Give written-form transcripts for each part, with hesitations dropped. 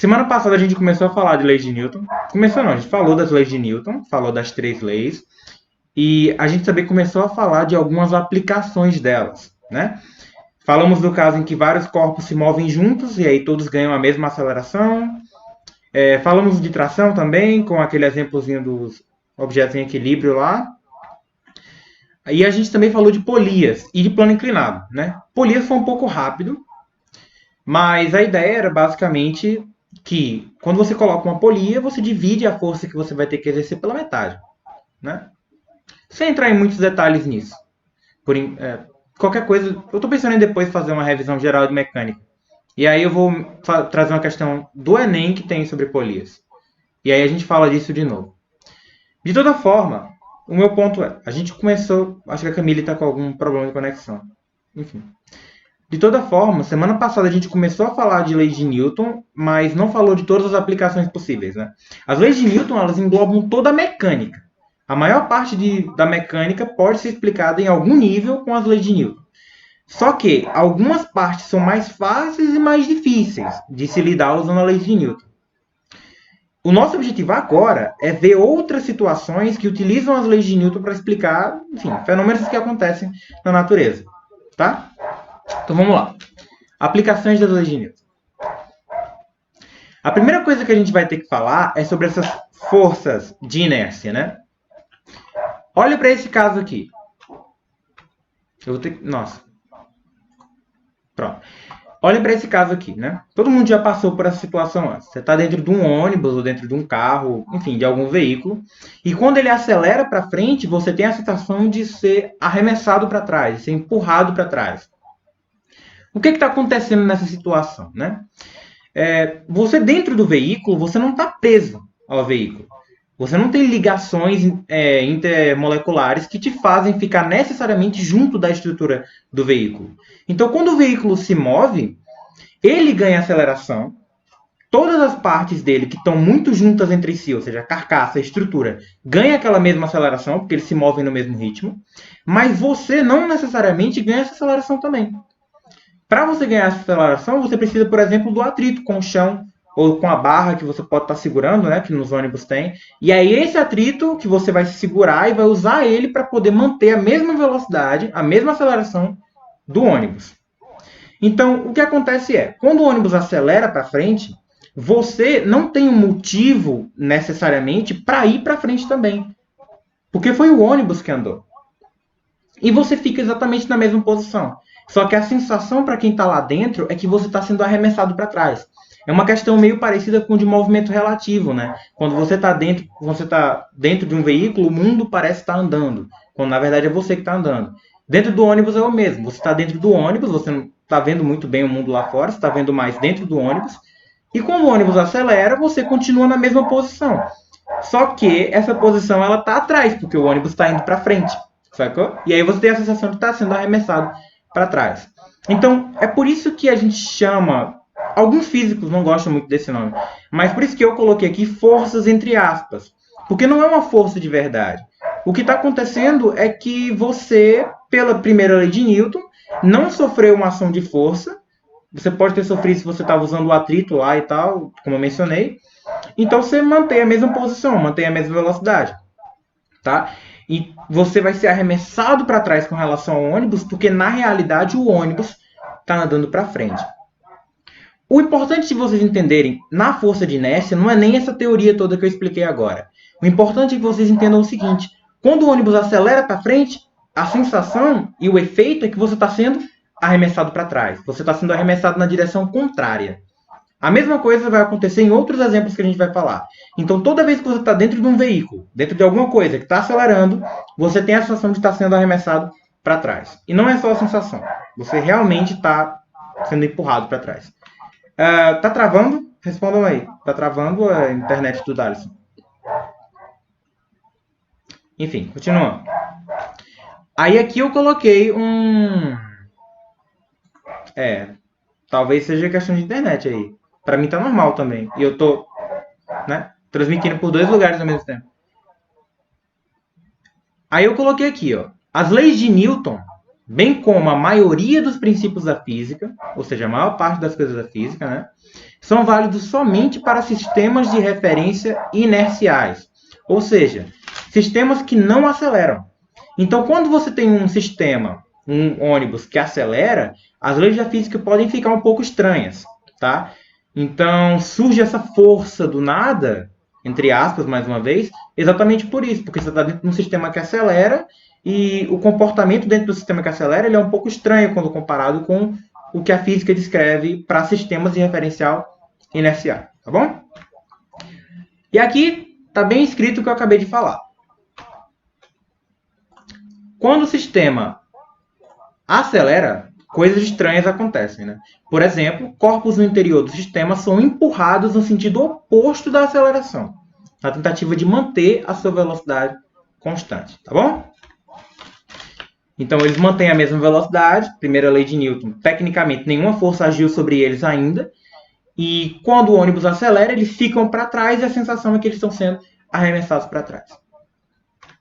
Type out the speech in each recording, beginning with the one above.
Semana passada a gente começou a falar de leis de Newton. Começou não, a gente falou das leis de Newton, falou das três leis. E a gente também começou a falar de algumas aplicações delas, né? Falamos do caso em que vários corpos se movem juntos e aí todos ganham a mesma aceleração. Falamos de tração também, com aquele exemplozinho dos objetos em equilíbrio lá. E a gente também falou de polias e de plano inclinado, né? Polias foi um pouco rápido, mas a ideia era basicamente que quando você coloca uma polia, você divide a força que você vai ter que exercer pela metade, né? Sem entrar em muitos detalhes nisso. Qualquer coisa, eu estou pensando em depois fazer uma revisão geral de mecânica. E aí eu vou trazer uma questão do Enem que tem sobre polias. E aí a gente fala disso de novo. De toda forma, o meu ponto é, a gente começou, acho que a Camille está com algum problema de conexão. Enfim. De toda forma, semana passada a gente começou a falar de leis de Newton, mas não falou de todas as aplicações possíveis, né? As leis de Newton, elas englobam toda a mecânica. A maior parte da mecânica pode ser explicada em algum nível com as leis de Newton. Só que algumas partes são mais fáceis e mais difíceis de se lidar usando a lei de Newton. O nosso objetivo agora é ver outras situações que utilizam as leis de Newton para explicar, enfim, fenômenos que acontecem na natureza, tá? Então vamos lá. Aplicações das leis de Newton. A primeira coisa que a gente vai ter que falar é sobre essas forças de inércia, né? Olha para esse caso aqui. Eu vou ter que... Nossa. Pronto. Olha para esse caso aqui, né? Todo mundo já passou por essa situação antes. Você está dentro de um ônibus ou dentro de um carro, enfim, de algum veículo. E quando ele acelera para frente, você tem a sensação de ser arremessado para trás, de ser empurrado para trás. O que está acontecendo nessa situação, né? Você dentro do veículo, você não está preso ao veículo. Você não tem ligações intermoleculares que te fazem ficar necessariamente junto da estrutura do veículo. Então, quando o veículo se move, ele ganha aceleração. Todas as partes dele que estão muito juntas entre si, ou seja, a carcaça, a estrutura, ganha aquela mesma aceleração, porque eles se movem no mesmo ritmo. Mas você não necessariamente ganha essa aceleração também. Para você ganhar essa aceleração, você precisa, por exemplo, do atrito com o chão, ou com a barra que você pode estar segurando, né, que nos ônibus tem. E aí esse atrito que você vai se segurar e vai usar ele para poder manter a mesma velocidade, a mesma aceleração do ônibus. Então, o que acontece é, quando o ônibus acelera para frente, você não tem um motivo necessariamente para ir para frente também. Porque foi o ônibus que andou. E você fica exatamente na mesma posição. Só que a sensação para quem está lá dentro é que você está sendo arremessado para trás. É uma questão meio parecida com o de movimento relativo, né? Quando você está dentro de um veículo, o mundo parece estar andando, quando na verdade é você que está andando. Dentro do ônibus é o mesmo. Você está dentro do ônibus, você não está vendo muito bem o mundo lá fora, você está vendo mais dentro do ônibus. E quando o ônibus acelera, você continua na mesma posição. Só que essa posição ela está atrás, porque o ônibus está indo para frente, sacou? E aí você tem a sensação de estar sendo arremessado para trás. Então, é por isso que a gente chama... Alguns físicos não gostam muito desse nome, mas por isso que eu coloquei aqui forças entre aspas, porque não é uma força de verdade. O que está acontecendo é que você, pela primeira lei de Newton, não sofreu uma ação de força. Você pode ter sofrido se você estava usando o atrito lá e tal, como eu mencionei. Então você mantém a mesma posição, mantém a mesma velocidade, tá? E você vai ser arremessado para trás com relação ao ônibus, porque na realidade o ônibus está andando para frente. O importante de vocês entenderem na força de inércia não é nem essa teoria toda que eu expliquei agora. O importante é que vocês entendam o seguinte: quando o ônibus acelera para frente, a sensação e o efeito é que você está sendo arremessado para trás. Você está sendo arremessado na direção contrária. A mesma coisa vai acontecer em outros exemplos que a gente vai falar. Então, toda vez que você está dentro de um veículo, dentro de alguma coisa que está acelerando, você tem a sensação de estar sendo arremessado para trás. E não é só a sensação. Você realmente está sendo empurrado para trás. Tá travando? Respondam aí. Tá travando a internet do Darcy? Enfim, continuando. Aí aqui eu coloquei um... talvez seja questão de internet aí. Pra mim tá normal também. E eu tô, né, transmitindo por dois lugares ao mesmo tempo. Aí eu coloquei aqui, ó. As leis de Newton, bem como a maioria dos princípios da física, ou seja, a maior parte das coisas da física, né, são válidos somente para sistemas de referência inerciais, ou seja, sistemas que não aceleram. Então, quando você tem um sistema, um ônibus que acelera, as leis da física podem ficar um pouco estranhas, tá? Então, surge essa força do nada, entre aspas, mais uma vez, exatamente por isso, porque você está dentro de um sistema que acelera e o comportamento dentro do sistema que acelera ele é um pouco estranho quando comparado com o que a física descreve para sistemas de referencial inercial, tá bom? E aqui está bem escrito o que eu acabei de falar. Quando o sistema acelera, coisas estranhas acontecem, né? Por exemplo, corpos no interior do sistema são empurrados no sentido oposto da aceleração, na tentativa de manter a sua velocidade constante, tá bom? Então, eles mantêm a mesma velocidade, primeira lei de Newton. Tecnicamente, nenhuma força agiu sobre eles ainda. E quando o ônibus acelera, eles ficam para trás e a sensação é que eles estão sendo arremessados para trás.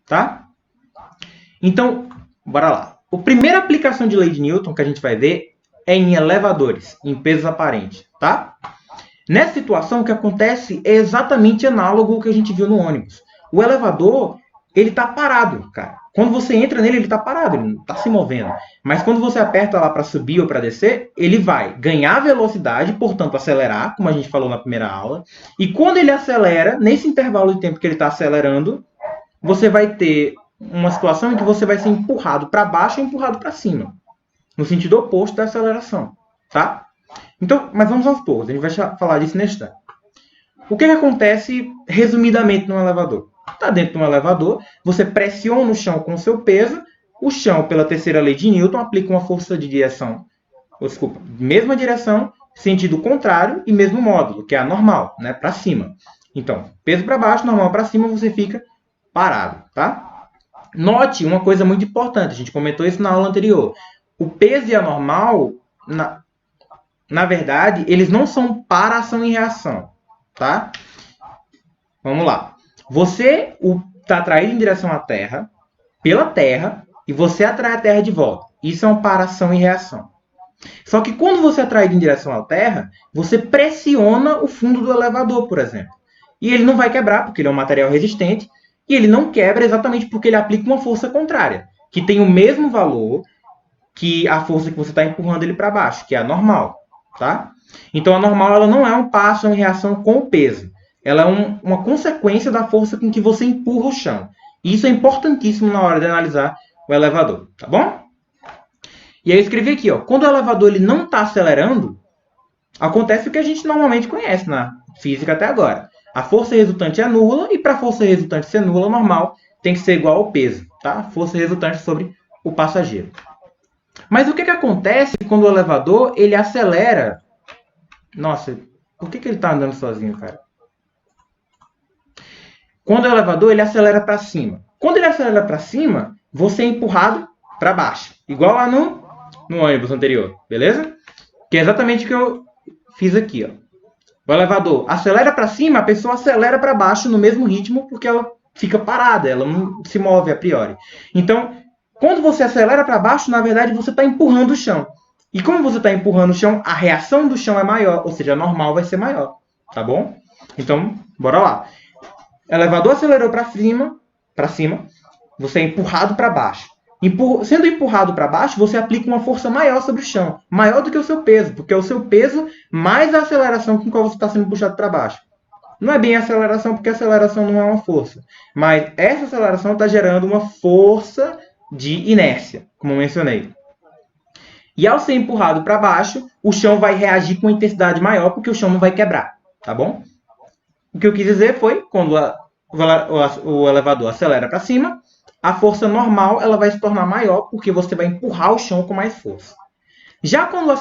Tá? Então, bora lá. A primeira aplicação de lei de Newton que a gente vai ver é em elevadores, em pesos aparentes. Tá? Nessa situação, o que acontece é exatamente análogo ao que a gente viu no ônibus. O elevador, ele está parado, cara. Quando você entra nele, ele está parado, ele não está se movendo. Mas quando você aperta lá para subir ou para descer, ele vai ganhar velocidade, portanto acelerar, como a gente falou na primeira aula. E quando ele acelera, nesse intervalo de tempo que ele está acelerando, você vai ter uma situação em que você vai ser empurrado para baixo e empurrado para cima. No sentido oposto da aceleração, tá? Então, mas vamos aos poucos, a gente vai falar disso neste instante. O que acontece, resumidamente, no elevador? Está dentro de um elevador, você pressiona o chão com o seu peso, o chão, pela terceira lei de Newton, aplica uma força de direção, mesma direção, sentido contrário e mesmo módulo, que é a normal, né, para cima. Então, peso para baixo, normal para cima, você fica parado, tá? Note uma coisa muito importante, a gente comentou isso na aula anterior. O peso e a normal, na verdade, eles não são para ação e reação, tá? Vamos lá. Você está atraído em direção à Terra, pela Terra, e você atrai a Terra de volta. Isso é uma para ação e reação. Só que quando você é atraído em direção à Terra, você pressiona o fundo do elevador, por exemplo. E ele não vai quebrar, porque ele é um material resistente, e ele não quebra exatamente porque ele aplica uma força contrária, que tem o mesmo valor que a força que você está empurrando ele para baixo, que é a normal. Tá? Então, a normal ela não é um para ação e reação com o peso. Ela é uma consequência da força com que você empurra o chão. E isso é importantíssimo na hora de analisar o elevador, tá bom? E aí eu escrevi aqui, ó, quando o elevador ele não está acelerando, acontece o que a gente normalmente conhece na física até agora. A força resultante é nula e para a força resultante ser nula, normal, tem que ser igual ao peso, tá? Força resultante sobre o passageiro. Mas o que acontece quando o elevador ele acelera? Nossa, por que ele está andando sozinho, cara? Quando o elevador ele acelera para cima. Quando ele acelera para cima, você é empurrado para baixo. Igual lá no ônibus anterior, beleza? Que é exatamente o que eu fiz aqui, ó. O elevador acelera para cima, a pessoa acelera para baixo no mesmo ritmo, porque ela fica parada, ela não se move a priori. Então, quando você acelera para baixo, na verdade, você está empurrando o chão. E como você está empurrando o chão, a reação do chão é maior, ou seja, a normal vai ser maior, tá bom? Então, bora lá. O elevador acelerou para cima, você é empurrado para baixo. Sendo empurrado para baixo, você aplica uma força maior sobre o chão, maior do que o seu peso, porque é o seu peso mais a aceleração com a qual você está sendo puxado para baixo. Não é bem aceleração, porque a aceleração não é uma força, mas essa aceleração está gerando uma força de inércia, como eu mencionei. E ao ser empurrado para baixo, o chão vai reagir com intensidade maior, porque o chão não vai quebrar, tá bom? O que eu quis dizer foi, quando o elevador acelera para cima, a força normal ela vai se tornar maior, porque você vai empurrar o chão com mais força. Já quando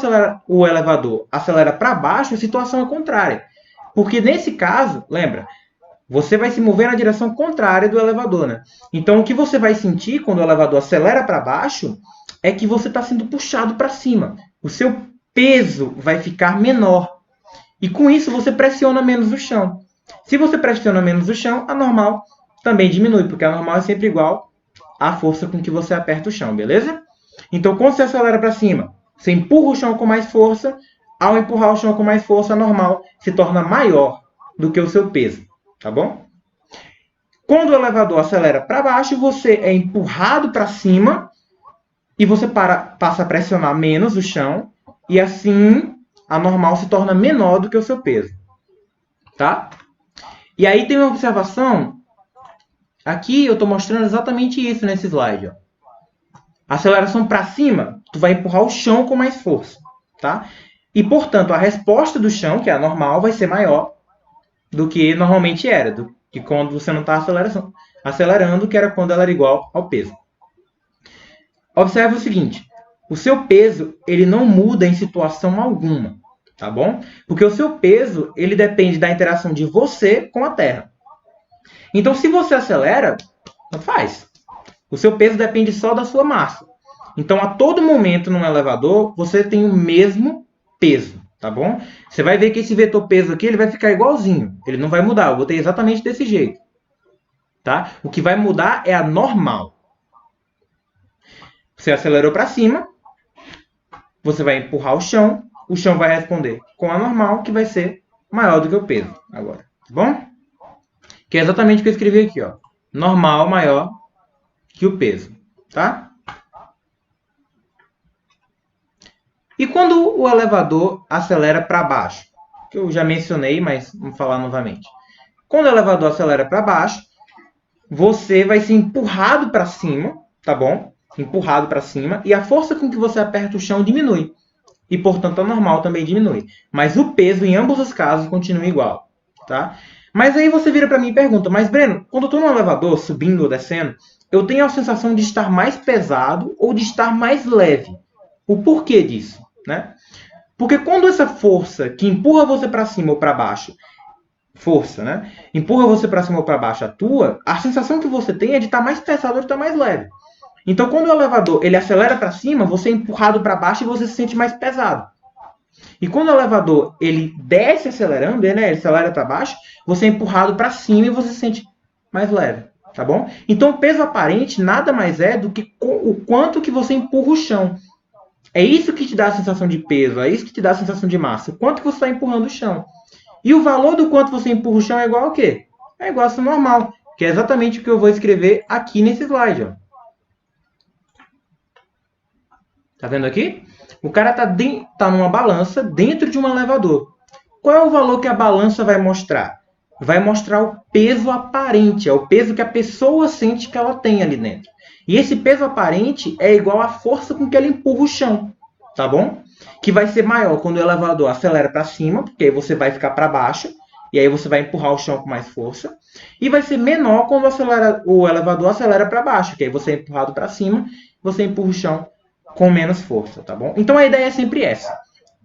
o elevador acelera para baixo, a situação é contrária. Porque nesse caso, lembra, você vai se mover na direção contrária do elevador, né? Então, o que você vai sentir quando o elevador acelera para baixo é que você está sendo puxado para cima. O seu peso vai ficar menor. E com isso, você pressiona menos o chão. Se você pressiona menos o chão, a normal também diminui, porque a normal é sempre igual à força com que você aperta o chão, beleza? Então, quando você acelera para cima, você empurra o chão com mais força, ao empurrar o chão com mais força, a normal se torna maior do que o seu peso, tá bom? Quando o elevador acelera para baixo, você é empurrado para cima e você passa a pressionar menos o chão e assim a normal se torna menor do que o seu peso, tá? E aí tem uma observação, aqui eu estou mostrando exatamente isso nesse slide, ó. Aceleração para cima, tu vai empurrar o chão com mais força, tá? E, portanto, a resposta do chão, que é a normal, vai ser maior do que normalmente era, do que quando você não está acelerando, que era quando ela era igual ao peso. Observe o seguinte, o seu peso ele não muda em situação alguma, tá bom? Porque o seu peso ele depende da interação de você com a Terra. Então, se você acelera, não faz. O seu peso depende só da sua massa. Então, a todo momento num elevador, você tem o mesmo peso, tá bom? Você vai ver que esse vetor peso aqui, ele vai ficar igualzinho. Ele não vai mudar, eu botei exatamente desse jeito. Tá? O que vai mudar é a normal. Você acelerou para cima, você vai empurrar o chão vai responder com a normal, que vai ser maior do que o peso agora, tá bom? Que é exatamente o que eu escrevi aqui, ó. Normal maior que o peso, tá? E quando o elevador acelera para baixo? Que eu já mencionei, mas vamos falar novamente. Quando o elevador acelera para baixo, você vai ser empurrado para cima, tá bom? Empurrado para cima, e a força com que você aperta o chão diminui. E, portanto, a normal também diminui. Mas o peso, em ambos os casos, continua igual, tá? Mas aí você vira para mim e pergunta, mas Breno, quando eu estou no elevador, subindo ou descendo, eu tenho a sensação de estar mais pesado ou de estar mais leve. O porquê disso, né? Porque quando essa força que empurra você para cima ou para baixo, força, né? Empurra você para cima ou para baixo atua, a sensação que você tem é de estar mais pesado ou de estar mais leve. Então, quando o elevador ele acelera para cima, você é empurrado para baixo e você se sente mais pesado. E quando o elevador ele desce acelerando, né, ele acelera para baixo, você é empurrado para cima e você se sente mais leve, tá bom? Então, o peso aparente nada mais é do que o quanto que você empurra o chão. É isso que te dá a sensação de peso, é isso que te dá a sensação de massa, o quanto que você está empurrando o chão. E o valor do quanto você empurra o chão é igual ao quê? É igual a sua normal, que é exatamente o que eu vou escrever aqui nesse slide, ó. Tá vendo aqui? O cara tá numa balança dentro de um elevador. Qual é o valor que a balança vai mostrar? Vai mostrar o peso aparente, é o peso que a pessoa sente que ela tem ali dentro. E esse peso aparente é igual à força com que ela empurra o chão, tá bom? Que vai ser maior quando o elevador acelera para cima, porque aí você vai ficar para baixo, e aí você vai empurrar o chão com mais força. E vai ser menor quando o elevador acelera para baixo, que aí você é empurrado para cima, você empurra o chão com menos força, tá bom? Então a ideia é sempre essa.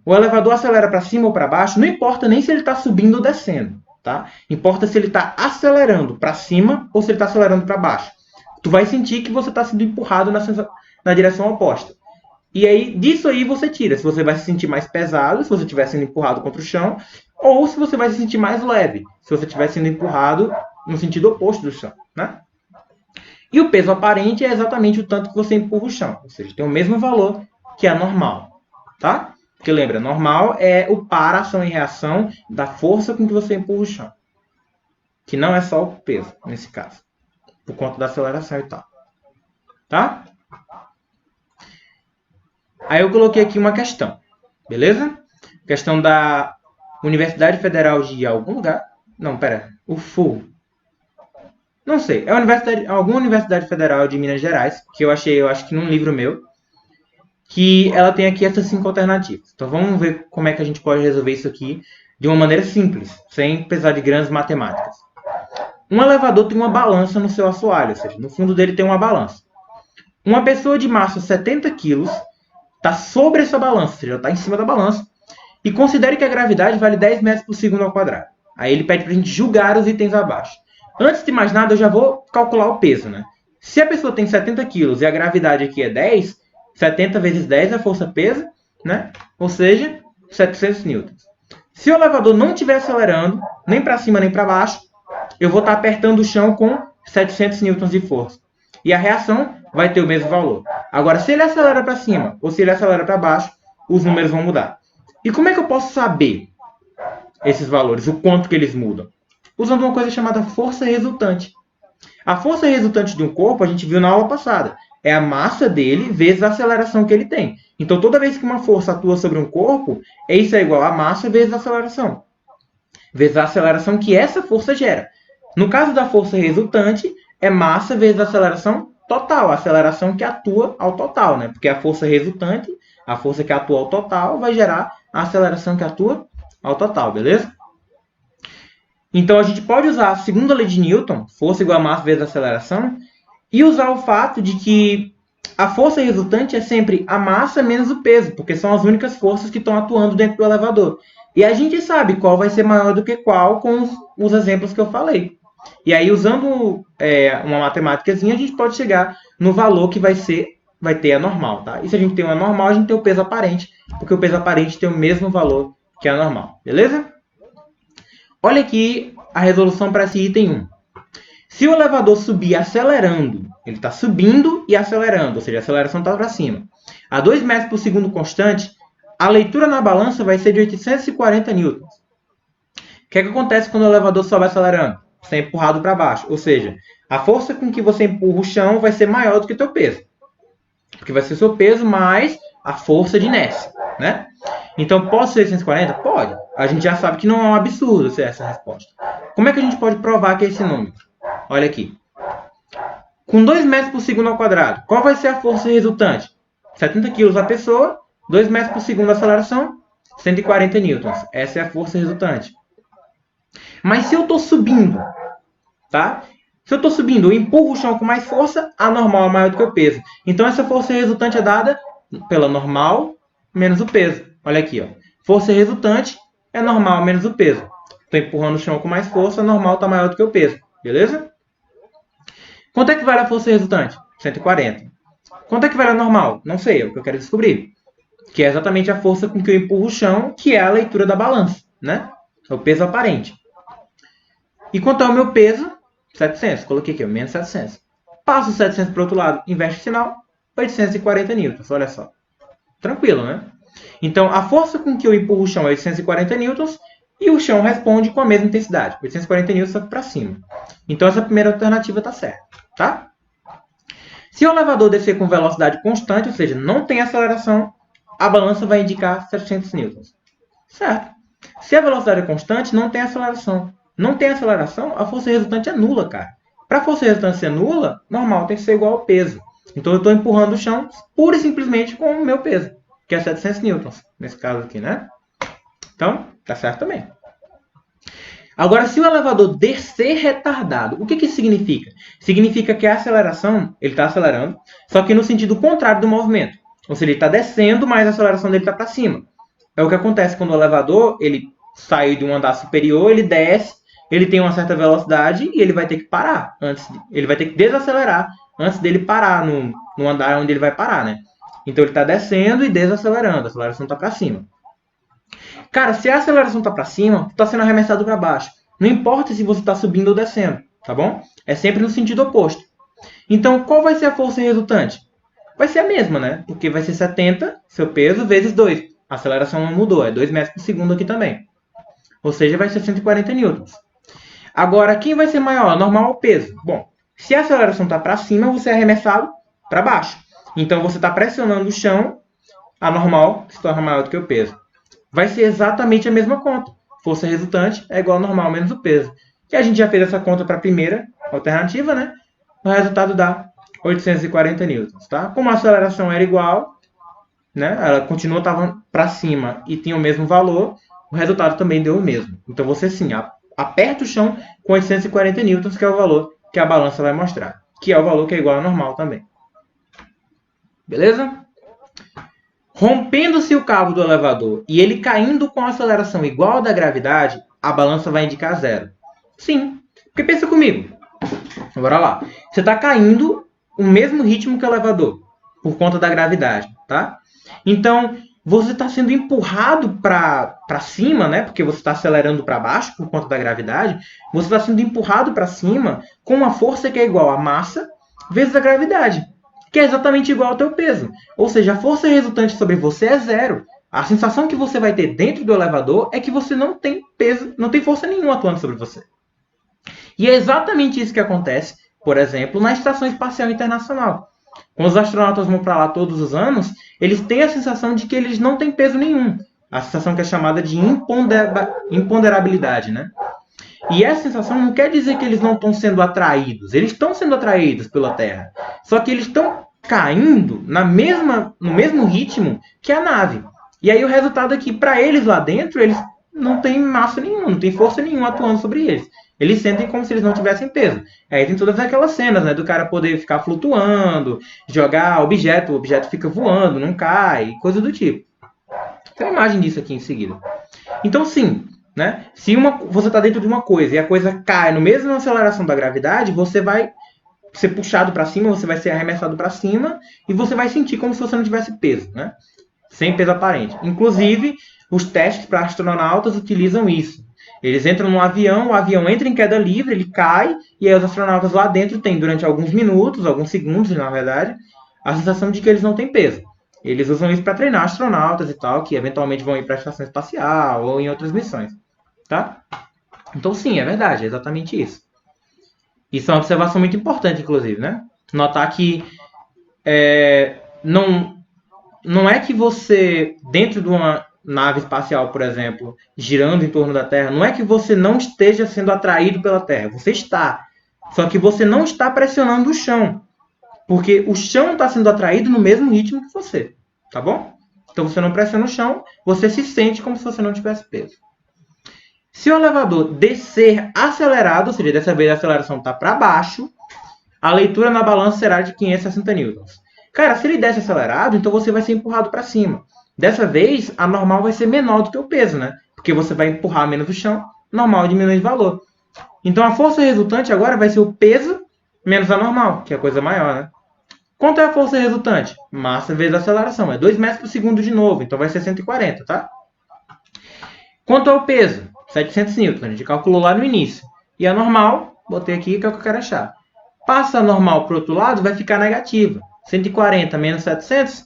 O elevador acelera para cima ou para baixo, não importa nem se ele está subindo ou descendo, tá? Importa se ele está acelerando para cima ou se ele está acelerando para baixo. Tu vai sentir que você está sendo empurrado na direção oposta. E aí, disso aí você tira se você vai se sentir mais pesado, se você estiver sendo empurrado contra o chão, ou se você vai se sentir mais leve, se você estiver sendo empurrado no sentido oposto do chão, né? E o peso aparente é exatamente o tanto que você empurra o chão. Ou seja, tem o mesmo valor que a normal. Tá? Porque lembra, normal é o par, ação e reação da força com que você empurra o chão. Que não é só o peso, nesse caso. Por conta da aceleração e tal. Tá? Aí eu coloquei aqui uma questão. Beleza? Questão da Universidade Federal de algum lugar. Não, pera. UFU. Não sei, é alguma universidade federal de Minas Gerais, que eu acho que num livro meu, que ela tem aqui essas 5 alternativas. Então vamos ver como é que a gente pode resolver isso aqui de uma maneira simples, sem precisar de grandes matemáticas. Um elevador tem uma balança no seu assoalho, ou seja, no fundo dele tem uma balança. Uma pessoa de massa 70 kg está sobre essa balança, ou seja, está em cima da balança, e considere que a gravidade vale 10 metros por segundo ao quadrado. Aí ele pede para a gente julgar os itens abaixo. Antes de mais nada, eu já vou calcular o peso, né? Se a pessoa tem 70 kg e a gravidade aqui é 10, 70 vezes 10 é a força-peso, né? Ou seja, 700 newtons. Se o elevador não estiver acelerando, nem para cima nem para baixo, eu vou estar apertando o chão com 700 newtons de força. E a reação vai ter o mesmo valor. Agora, se ele acelera para cima ou se ele acelera para baixo, os números vão mudar. E como é que eu posso saber esses valores, o quanto que eles mudam? Usando uma coisa chamada força resultante. A força resultante de um corpo, a gente viu na aula passada, é a massa dele vezes a aceleração que ele tem. Então, toda vez que uma força atua sobre um corpo, isso é igual a massa vezes a aceleração. Vezes a aceleração que essa força gera. No caso da força resultante, é massa vezes a aceleração total, a aceleração que atua ao total, né? Porque a força resultante, a força que atua ao total, vai gerar a aceleração que atua ao total, beleza? Então, a gente pode usar a segunda lei de Newton, força igual a massa vezes a aceleração, e usar o fato de que a força resultante é sempre a massa menos o peso, porque são as únicas forças que estão atuando dentro do elevador. E a gente sabe qual vai ser maior do que qual com os exemplos que eu falei. E aí, usando uma matemáticazinha, a gente pode chegar no valor que vai ter a normal, tá? E se a gente tem uma normal, a gente tem o peso aparente, porque o peso aparente tem o mesmo valor que a normal, beleza? Olha aqui a resolução para esse item 1. Se o elevador subir acelerando, ele está subindo e acelerando, ou seja, a aceleração está para cima, a 2 metros por segundo constante, a leitura na balança vai ser de 840 newtons. O que acontece quando o elevador sobe acelerando? Você é empurrado para baixo, ou seja, a força com que você empurra o chão vai ser maior do que o teu peso. Porque vai ser seu peso mais a força de inércia, né? Então, pode ser 840? Pode. A gente já sabe que não é um absurdo ser essa resposta. Como é que a gente pode provar que é esse número? Olha aqui. Com 2 metros por segundo ao quadrado, qual vai ser a força resultante? 70 kg a pessoa, 2 metros por segundo a aceleração, 140 newtons. Essa é a força resultante. Mas se eu estou subindo, tá? Se eu estou subindo, eu empurro o chão com mais força, a normal é maior do que o peso. Então, essa força resultante é dada pela normal menos o peso. Olha aqui, ó. Força resultante é normal menos o peso. Estou empurrando o chão com mais força, a normal está maior do que o peso. Beleza? Quanto é que vale a força resultante? 140. Quanto é que vale a normal? Não sei, é o que eu quero descobrir. Que é exatamente a força com que eu empurro o chão, que é a leitura da balança, né? É o peso aparente. E quanto é o meu peso? 700. Coloquei aqui, menos 700. Passo 700 para o outro lado, inverte o sinal, 840 newtons. Olha só. Tranquilo, né? Então, a força com que eu empurro o chão é 840 newtons e o chão responde com a mesma intensidade. 840 newtons só que para cima. Então, essa primeira alternativa está certa, tá? Se o elevador descer com velocidade constante, ou seja, não tem aceleração, a balança vai indicar 700 newtons. Certo? Se a velocidade é constante, não tem aceleração. Não tem aceleração, a força resultante é nula, cara. Para a força resultante ser nula, normal tem que ser igual ao peso. Então, eu estou empurrando o chão pura e simplesmente com o meu peso, que é 700 newtons, nesse caso aqui, né? Então, tá certo também. Agora, se o elevador descer retardado, o que isso significa? Significa que a aceleração, ele está acelerando, só que no sentido contrário do movimento. Ou seja, ele está descendo, mas a aceleração dele está para cima. É o que acontece quando o elevador, ele sai de um andar superior, ele desce, ele tem uma certa velocidade e ele vai ter que parar. Ele vai ter que desacelerar antes dele parar no andar onde ele vai parar, né? Então, ele está descendo e desacelerando. A aceleração está para cima. Cara, se a aceleração está para cima, está sendo arremessado para baixo. Não importa se você está subindo ou descendo, tá bom? É sempre no sentido oposto. Então, qual vai ser a força resultante? Vai ser a mesma, né? Porque vai ser 70, seu peso, vezes 2. A aceleração não mudou, é 2 metros por segundo aqui também. Ou seja, vai ser 140 newtons. Agora, quem vai ser maior, normal ou peso? Bom, se a aceleração está para cima, você é arremessado para baixo. Então, você está pressionando o chão, a normal se torna maior do que o peso. Vai ser exatamente a mesma conta. Força resultante é igual ao normal menos o peso. E a gente já fez essa conta para a primeira alternativa, né? O resultado dá 840 newtons, tá? Como a aceleração era igual, né? Ela continua estava para cima e tinha o mesmo valor, o resultado também deu o mesmo. Então, você sim, aperta o chão com 840 newtons, que é o valor que a balança vai mostrar. Que é o valor que é igual ao normal também. Beleza? Rompendo-se o cabo do elevador e ele caindo com aceleração igual à da gravidade, a balança vai indicar zero. Sim, porque pensa comigo. Bora lá. Você está caindo o mesmo ritmo que o elevador, por conta da gravidade, tá? Então, você está sendo empurrado para cima, né? Porque você está acelerando para baixo por conta da gravidade. Você está sendo empurrado para cima com uma força que é igual a massa vezes a gravidade, que é exatamente igual ao teu peso. Ou seja, a força resultante sobre você é zero. A sensação que você vai ter dentro do elevador é que você não tem peso, não tem força nenhuma atuando sobre você. E é exatamente isso que acontece, por exemplo, na Estação Espacial Internacional. Quando os astronautas vão para lá todos os anos, eles têm a sensação de que eles não têm peso nenhum. A sensação que é chamada de imponderabilidade, né? E essa sensação não quer dizer que eles não estão sendo atraídos. Eles estão sendo atraídos pela Terra. Só que eles estão caindo no mesmo ritmo que a nave. E aí o resultado é que, para eles lá dentro, eles não têm massa nenhuma, não tem força nenhuma atuando sobre eles. Eles sentem como se eles não tivessem peso. Aí tem todas aquelas cenas, né, do cara poder ficar flutuando, jogar objeto, o objeto fica voando, não cai, coisa do tipo. Tem uma imagem disso aqui em seguida. Então, sim, né, se você está dentro de uma coisa e a coisa cai no mesmo aceleração da gravidade, você vai ser puxado para cima, você vai ser arremessado para cima e você vai sentir como se você não tivesse peso, né? Sem peso aparente. Inclusive, os testes para astronautas utilizam isso. Eles entram no avião, o avião entra em queda livre, ele cai, e aí os astronautas lá dentro têm, durante alguns minutos, alguns segundos, na verdade, a sensação de que eles não têm peso. Eles usam isso para treinar astronautas e tal, que eventualmente vão ir para a estação espacial ou em outras missões. Tá? Então, sim, é verdade, é exatamente isso. Isso é uma observação muito importante, inclusive, né? Notar que não é que você, dentro de uma nave espacial, por exemplo, girando em torno da Terra, não é que você não esteja sendo atraído pela Terra. Você está. Só que você não está pressionando o chão. Porque o chão está sendo atraído no mesmo ritmo que você. Tá bom? Então você não pressiona o chão, você se sente como se você não tivesse peso. Se o elevador descer acelerado, ou seja, dessa vez a aceleração está para baixo, a leitura na balança será de 560 newtons. Cara, se ele desce acelerado, então você vai ser empurrado para cima. Dessa vez, a normal vai ser menor do que o peso, né? Porque você vai empurrar menos o chão, normal diminui de valor. Então a força resultante agora vai ser o peso menos a normal, que é a coisa maior, né? Quanto é a força resultante? Massa vezes a aceleração. É 2 metros por segundo de novo, então vai ser 140, tá? Quanto é o peso? 700 newtons, a gente calculou lá no início. E a normal, botei aqui que é o que eu quero achar. Passa a normal para o outro lado, vai ficar negativa. 140 menos 700,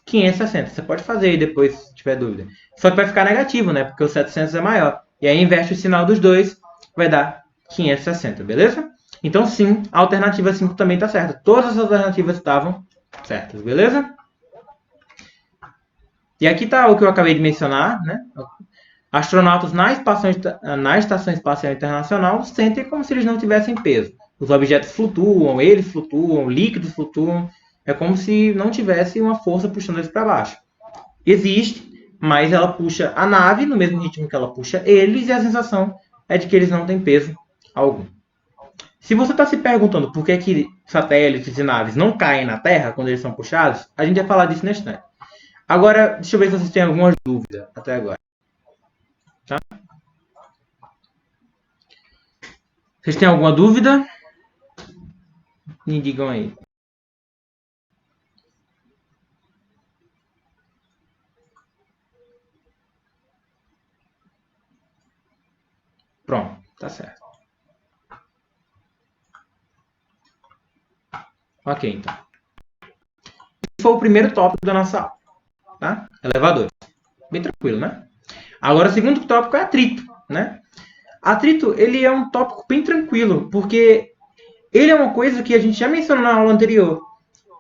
560. Você pode fazer aí depois, se tiver dúvida. Só que vai ficar negativo, né? Porque o 700 é maior. E aí inverte o sinal dos dois, vai dar 560, beleza? Então, sim, a alternativa 5 também está certa. Todas as alternativas estavam certas, beleza? E aqui está o que eu acabei de mencionar, né? Astronautas na Estação Espacial Internacional sentem como se eles não tivessem peso. Os objetos flutuam, eles flutuam, líquidos flutuam. É como se não tivesse uma força puxando eles para baixo. Existe, mas ela puxa a nave no mesmo ritmo que ela puxa eles e a sensação é de que eles não têm peso algum. Se você está se perguntando por que satélites e naves não caem na Terra quando eles são puxados, a gente vai falar disso neste instante. Agora, deixa eu ver se vocês têm alguma dúvida até agora. Tá? Vocês têm alguma dúvida? Me digam aí. Pronto, tá certo. Ok, então. Esse foi o primeiro tópico da nossa aula. Tá? Elevadores. Bem tranquilo, né? Agora, o segundo tópico é atrito, né? Atrito, ele é um tópico bem tranquilo, porque ele é uma coisa que a gente já mencionou na aula anterior.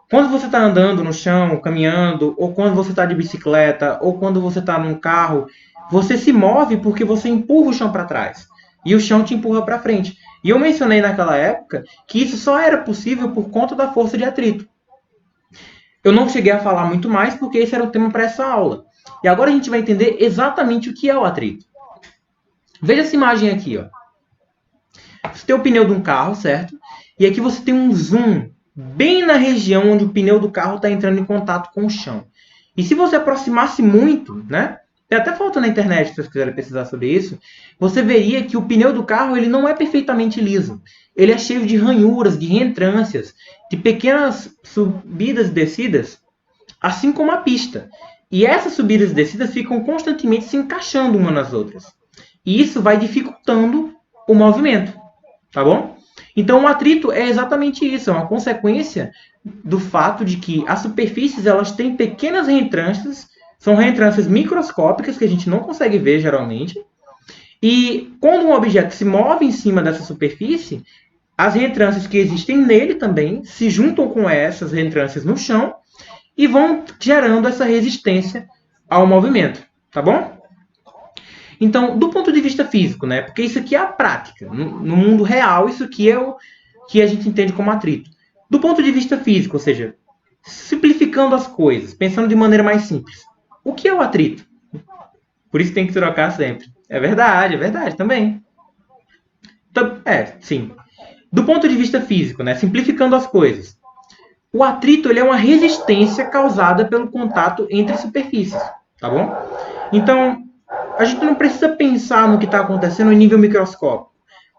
Quando você está andando no chão, caminhando, ou quando você está de bicicleta, ou quando você está num carro, você se move porque você empurra o chão para trás. E o chão te empurra para frente. E eu mencionei naquela época que isso só era possível por conta da força de atrito. Eu não cheguei a falar muito mais porque esse era o tema para essa aula. E agora a gente vai entender exatamente o que é o atrito. Veja essa imagem aqui, ó. Você tem o pneu de um carro, certo? E aqui você tem um zoom bem na região onde o pneu do carro está entrando em contato com o chão. E se você aproximasse muito, né? Tem até foto na internet, se vocês quiserem pesquisar sobre isso, você veria que o pneu do carro ele não é perfeitamente liso. Ele é cheio de ranhuras, de reentrâncias, de pequenas subidas e descidas, assim como a pista. E essas subidas e descidas ficam constantemente se encaixando umas nas outras. E isso vai dificultando o movimento, tá bom? Então o atrito é exatamente isso, é uma consequência do fato de que as superfícies elas têm pequenas reentrâncias São reentrâncias microscópicas que a gente não consegue ver geralmente. E quando um objeto se move em cima dessa superfície, as reentrâncias que existem nele também se juntam com essas reentrâncias no chão e vão gerando essa resistência ao movimento, tá bom? Então, do ponto de vista físico, né? Porque isso aqui é a prática. No mundo real, isso aqui é o que a gente entende como atrito. Do ponto de vista físico, ou seja, simplificando as coisas, pensando de maneira mais simples. O que é o atrito? Por isso tem que trocar sempre. É verdade também. Então, sim. Do ponto de vista físico, né? Simplificando as coisas. O atrito ele é uma resistência causada pelo contato entre superfícies, tá bom? Então, a gente não precisa pensar no que está acontecendo em nível microscópico.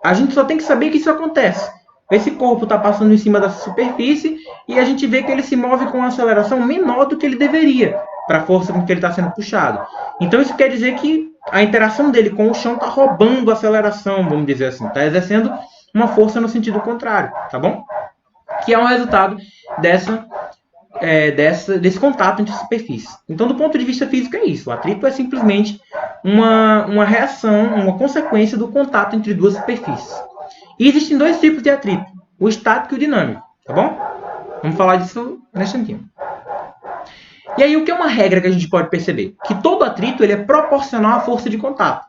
A gente só tem que saber que isso acontece. Esse corpo está passando em cima dessa superfície e a gente vê que ele se move com uma aceleração menor do que ele deveria, para a força com que ele está sendo puxado. Então, isso quer dizer que a interação dele com o chão está roubando a aceleração, vamos dizer assim. Está exercendo uma força no sentido contrário, tá bom? Que é um resultado desse contato entre superfícies. Então, do ponto de vista físico, é isso. O atrito é simplesmente uma reação, uma consequência do contato entre duas superfícies. E existem dois tipos de atrito, o estático e o dinâmico, tá bom? Vamos falar disso nesse instantinho. E aí, o que é uma regra que a gente pode perceber? Que todo atrito ele é proporcional à força de contato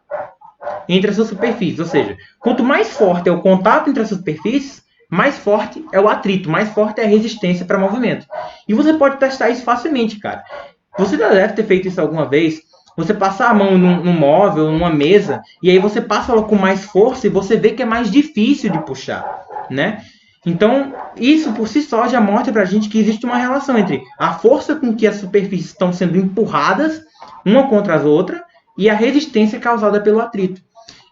entre essas superfícies. Ou seja, quanto mais forte é o contato entre essas superfícies, mais forte é o atrito, mais forte é a resistência para movimento. E você pode testar isso facilmente, cara. Você já deve ter feito isso alguma vez. Você passar a mão num móvel, numa mesa, e aí você passa ela com mais força e você vê que é mais difícil de puxar, né? Então, isso por si só já mostra pra gente que existe uma relação entre a força com que as superfícies estão sendo empurradas uma contra as outras e a resistência causada pelo atrito.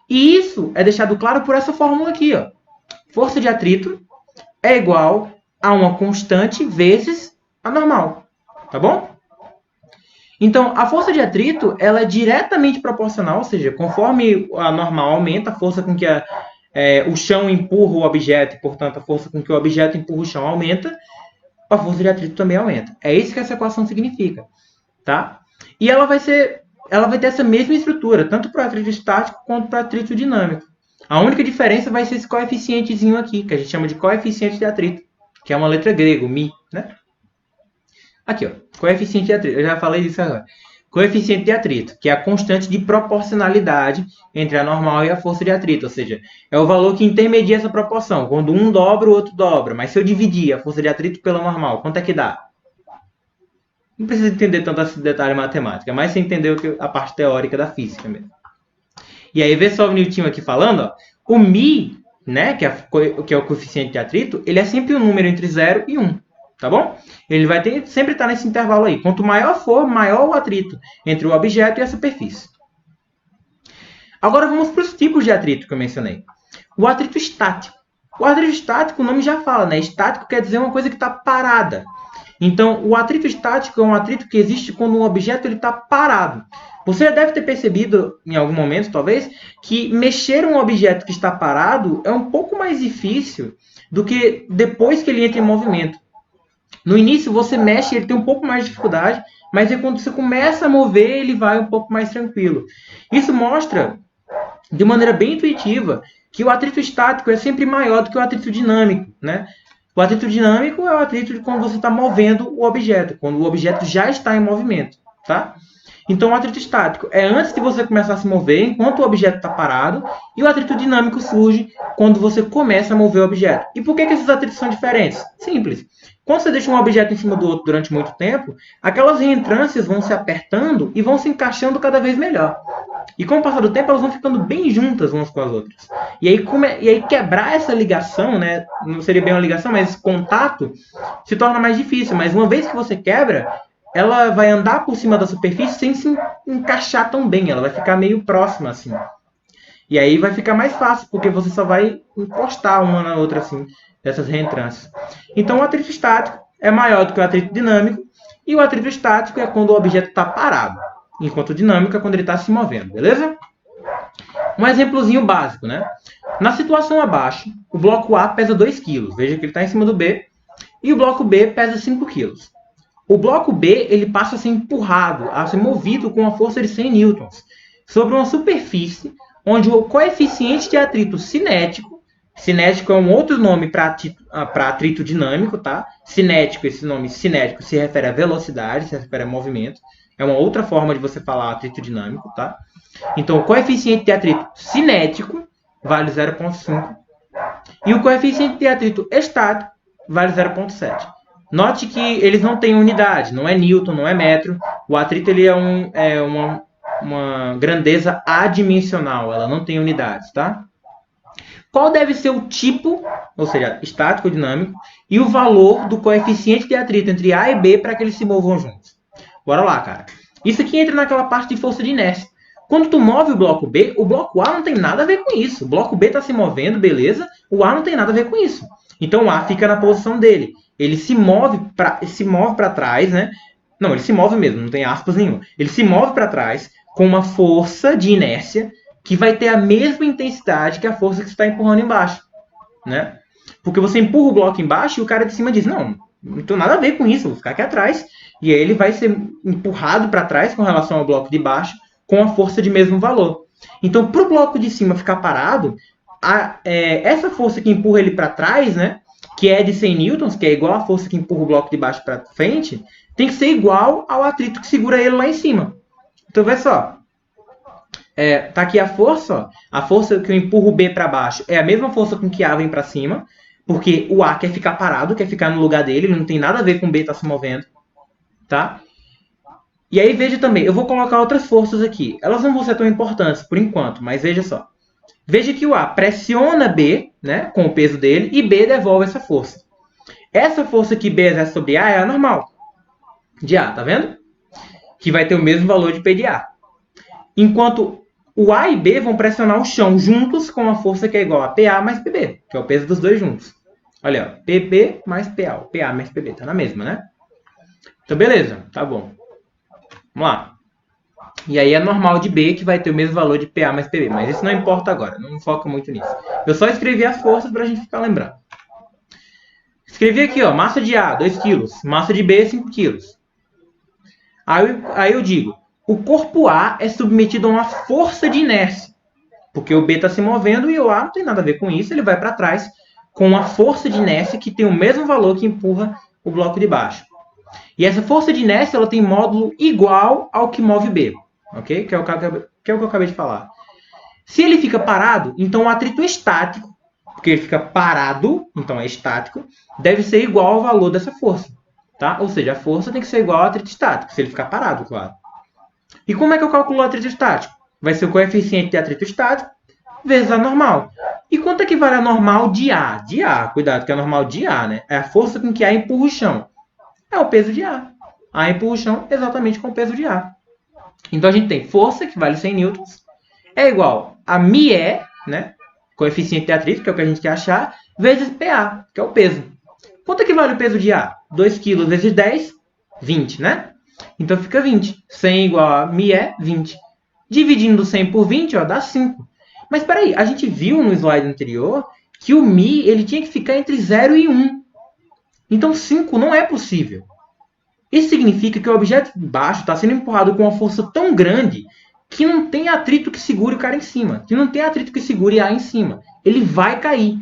E isso é deixado claro por essa fórmula aqui, ó. Força de atrito é igual a uma constante vezes a normal, tá bom? Então, a força de atrito ela é diretamente proporcional, ou seja, conforme a normal aumenta, a força com que o chão empurra o objeto, e, portanto, a força com que o objeto empurra o chão aumenta, a força de atrito também aumenta. É isso que essa equação significa, tá? E ela vai ter essa mesma estrutura, tanto para o atrito estático quanto para o atrito dinâmico. A única diferença vai ser esse coeficientezinho aqui, que a gente chama de coeficiente de atrito, que é uma letra grega, o mi, né? Aqui, ó, coeficiente de atrito. Eu já falei disso agora. Coeficiente de atrito, que é a constante de proporcionalidade entre a normal e a força de atrito. Ou seja, é o valor que intermedia essa proporção. Quando um dobra, o outro dobra. Mas se eu dividir a força de atrito pela normal, quanto é que dá? Não precisa entender tanto esse detalhe matemático. É mais você entender a parte teórica da física mesmo. E aí, vê só o Newton aqui falando, ó, o mi, né, que é o coeficiente de atrito, ele é sempre um número entre 0 e 1. Tá bom? Ele vai sempre estar nesse intervalo aí. Quanto maior for, maior o atrito entre o objeto e a superfície. Agora vamos para os tipos de atrito que eu mencionei. O atrito estático. O atrito estático, o nome já fala, né? Estático quer dizer uma coisa que está parada. Então, o atrito estático é um atrito que existe quando um objeto está parado. Você já deve ter percebido, em algum momento, talvez, que mexer um objeto que está parado é um pouco mais difícil do que depois que ele entra em movimento. No início você mexe, ele tem um pouco mais de dificuldade, mas aí quando você começa a mover, ele vai um pouco mais tranquilo. Isso mostra, de maneira bem intuitiva, que o atrito estático é sempre maior do que o atrito dinâmico, né? O atrito dinâmico é o atrito de quando você está movendo o objeto, quando o objeto já está em movimento, tá? Então, o atrito estático é antes de você começar a se mover, enquanto o objeto está parado, e o atrito dinâmico surge quando você começa a mover o objeto. E por que esses atritos são diferentes? Simples. Quando você deixa um objeto em cima do outro durante muito tempo, aquelas reentrâncias vão se apertando e vão se encaixando cada vez melhor. E com o passar do tempo, elas vão ficando bem juntas umas com as outras. E aí quebrar essa ligação, né? Não seria bem uma ligação, mas esse contato se torna mais difícil. Mas uma vez que você quebra, ela vai andar por cima da superfície sem se encaixar tão bem. Ela vai ficar meio próxima, assim. E aí vai ficar mais fácil, porque você só vai encostar uma na outra, assim, dessas reentrâncias. Então, o atrito estático é maior do que o atrito dinâmico. E o atrito estático é quando o objeto está parado. Enquanto o dinâmico é quando ele está se movendo, beleza? Um exemplozinho básico, né? Na situação abaixo, o bloco A pesa 2 kg. Veja que ele está em cima do B. E o bloco B pesa 5 kg. o bloco B ele passa a ser empurrado, a ser movido com uma força de 100 newtons sobre uma superfície onde o coeficiente de atrito cinético, cinético é um outro nome para atrito dinâmico, tá? Cinético, esse nome cinético se refere à velocidade, se refere a movimento. É uma outra forma de você falar atrito dinâmico, tá? Então, o coeficiente de atrito cinético vale 0,5 e o coeficiente de atrito estático vale 0,7. Note que eles não têm unidade, não é newton, não é metro. O atrito ele é uma grandeza adimensional, ela não tem unidades, tá? Qual deve ser o tipo, ou seja, estático ou dinâmico, e o valor do coeficiente de atrito entre A e B para que eles se movam juntos? Bora lá, cara. Isso aqui entra naquela parte de força de inércia. Quando tu move o bloco B, o bloco A não tem nada a ver com isso. O bloco B está se movendo, beleza? O A não tem nada a ver com isso. Então o A fica na posição dele. Ele se move para trás, né? Não, ele se move mesmo, não tem aspas nenhuma. Ele se move para trás com uma força de inércia que vai ter a mesma intensidade que a força que você está empurrando embaixo, né? Porque você empurra o bloco embaixo e o cara de cima diz, não tem nada a ver com isso, vou ficar aqui atrás. E aí ele vai ser empurrado para trás com relação ao bloco de baixo com a força de mesmo valor. Então, para o bloco de cima ficar parado, essa força que empurra ele para trás, né, que é de 100 newtons, que é igual à força que empurra o bloco de baixo para frente, tem que ser igual ao atrito que segura ele lá em cima. Então, vê só. Tá aqui a força, ó. A força que eu empurro o B para baixo é a mesma força com que A vem para cima, porque o A quer ficar parado, quer ficar no lugar dele, ele não tem nada a ver com o B estar se movendo, tá? E aí veja também, eu vou colocar outras forças aqui. Elas não vão ser tão importantes por enquanto, mas veja só. Veja que o A pressiona B, né, com o peso dele, e B devolve essa força. Essa força que B exerce sobre A é a normal de A, tá vendo? Que vai ter o mesmo valor de P de A. Enquanto o A e B vão pressionar o chão juntos com a força que é igual a PA mais PB, que é o peso dos dois juntos. Olha, ó, PB mais PA. O PA mais PB, tá na mesma, né? Então, beleza, tá bom. Vamos lá. E aí é normal de B, que vai ter o mesmo valor de PA mais PB. Mas isso não importa agora, não foca muito nisso. Eu só escrevi as forças para a gente ficar lembrando. Escrevi aqui, ó, massa de A, 2 kg. Massa de B, 5 kg. Aí eu digo, o corpo A é submetido a uma força de inércia. Porque o B está se movendo e o A não tem nada a ver com isso. Ele vai para trás com uma força de inércia que tem o mesmo valor que empurra o bloco de baixo. E essa força de inércia ela tem módulo igual ao que move B. Ok? Que é o que eu acabei de falar. Se ele fica parado, então o atrito estático, porque ele fica parado, então é estático, deve ser igual ao valor dessa força. Tá? Ou seja, a força tem que ser igual ao atrito estático, se ele ficar parado, claro. E como é que eu calculo o atrito estático? Vai ser o coeficiente de atrito estático vezes a normal. E quanto é que vale a normal de A? De A, cuidado, que a normal de A, né? É a força com que A empurra o chão. É o peso de A. A empurra o chão exatamente com o peso de A. Então a gente tem força, que vale 100 newtons, é igual a μe, né? Coeficiente de atrito, que é o que a gente quer achar, vezes PA, que é o peso. Quanto é que vale o peso de A? 2 kg vezes 10, 20, né? Então fica 20. 100 igual a μe, 20. Dividindo 100 por 20, ó, dá 5. Mas espera aí, a gente viu no slide anterior que o μ ele tinha que ficar entre 0 e 1. Então 5 não é possível. Isso significa que o objeto de baixo está sendo empurrado com uma força tão grande que não tem atrito que segure o cara em cima. Que não tem atrito que segure A em cima. Ele vai cair.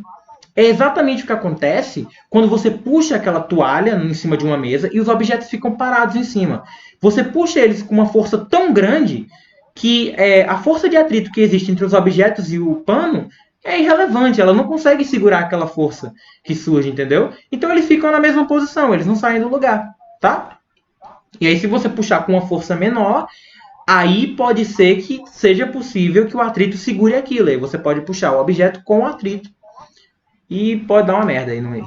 É exatamente o que acontece quando você puxa aquela toalha em cima de uma mesa e os objetos ficam parados em cima. Você puxa eles com uma força tão grande que a força de atrito que existe entre os objetos e o pano é irrelevante. Ela não consegue segurar aquela força que surge, entendeu? Então eles ficam na mesma posição, eles não saem do lugar, tá? E aí se você puxar com uma força menor, aí pode ser que seja possível que o atrito segure aquilo. Aí você pode puxar o objeto com o atrito. E pode dar uma merda aí no meio.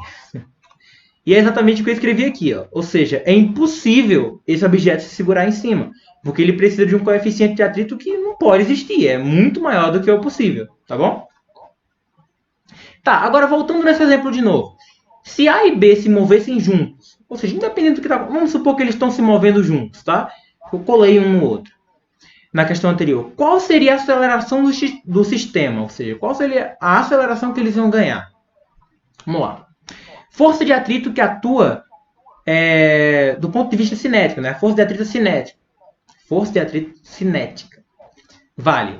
E é exatamente o que eu escrevi aqui, ó. Ou seja, é impossível esse objeto se segurar em cima. Porque ele precisa de um coeficiente de atrito que não pode existir. É muito maior do que o possível. Tá bom? Tá, agora voltando nesse exemplo de novo. Se A e B se movessem juntos, ou seja, independente do que tá... Vamos supor que eles estão se movendo juntos, tá? Eu colei um no outro. Na questão anterior. Qual seria a aceleração do sistema? Ou seja, qual seria a aceleração que eles iam ganhar? Vamos lá. Força de atrito que atua do ponto de vista cinético, né? Força de atrito cinética. Força de atrito cinética vale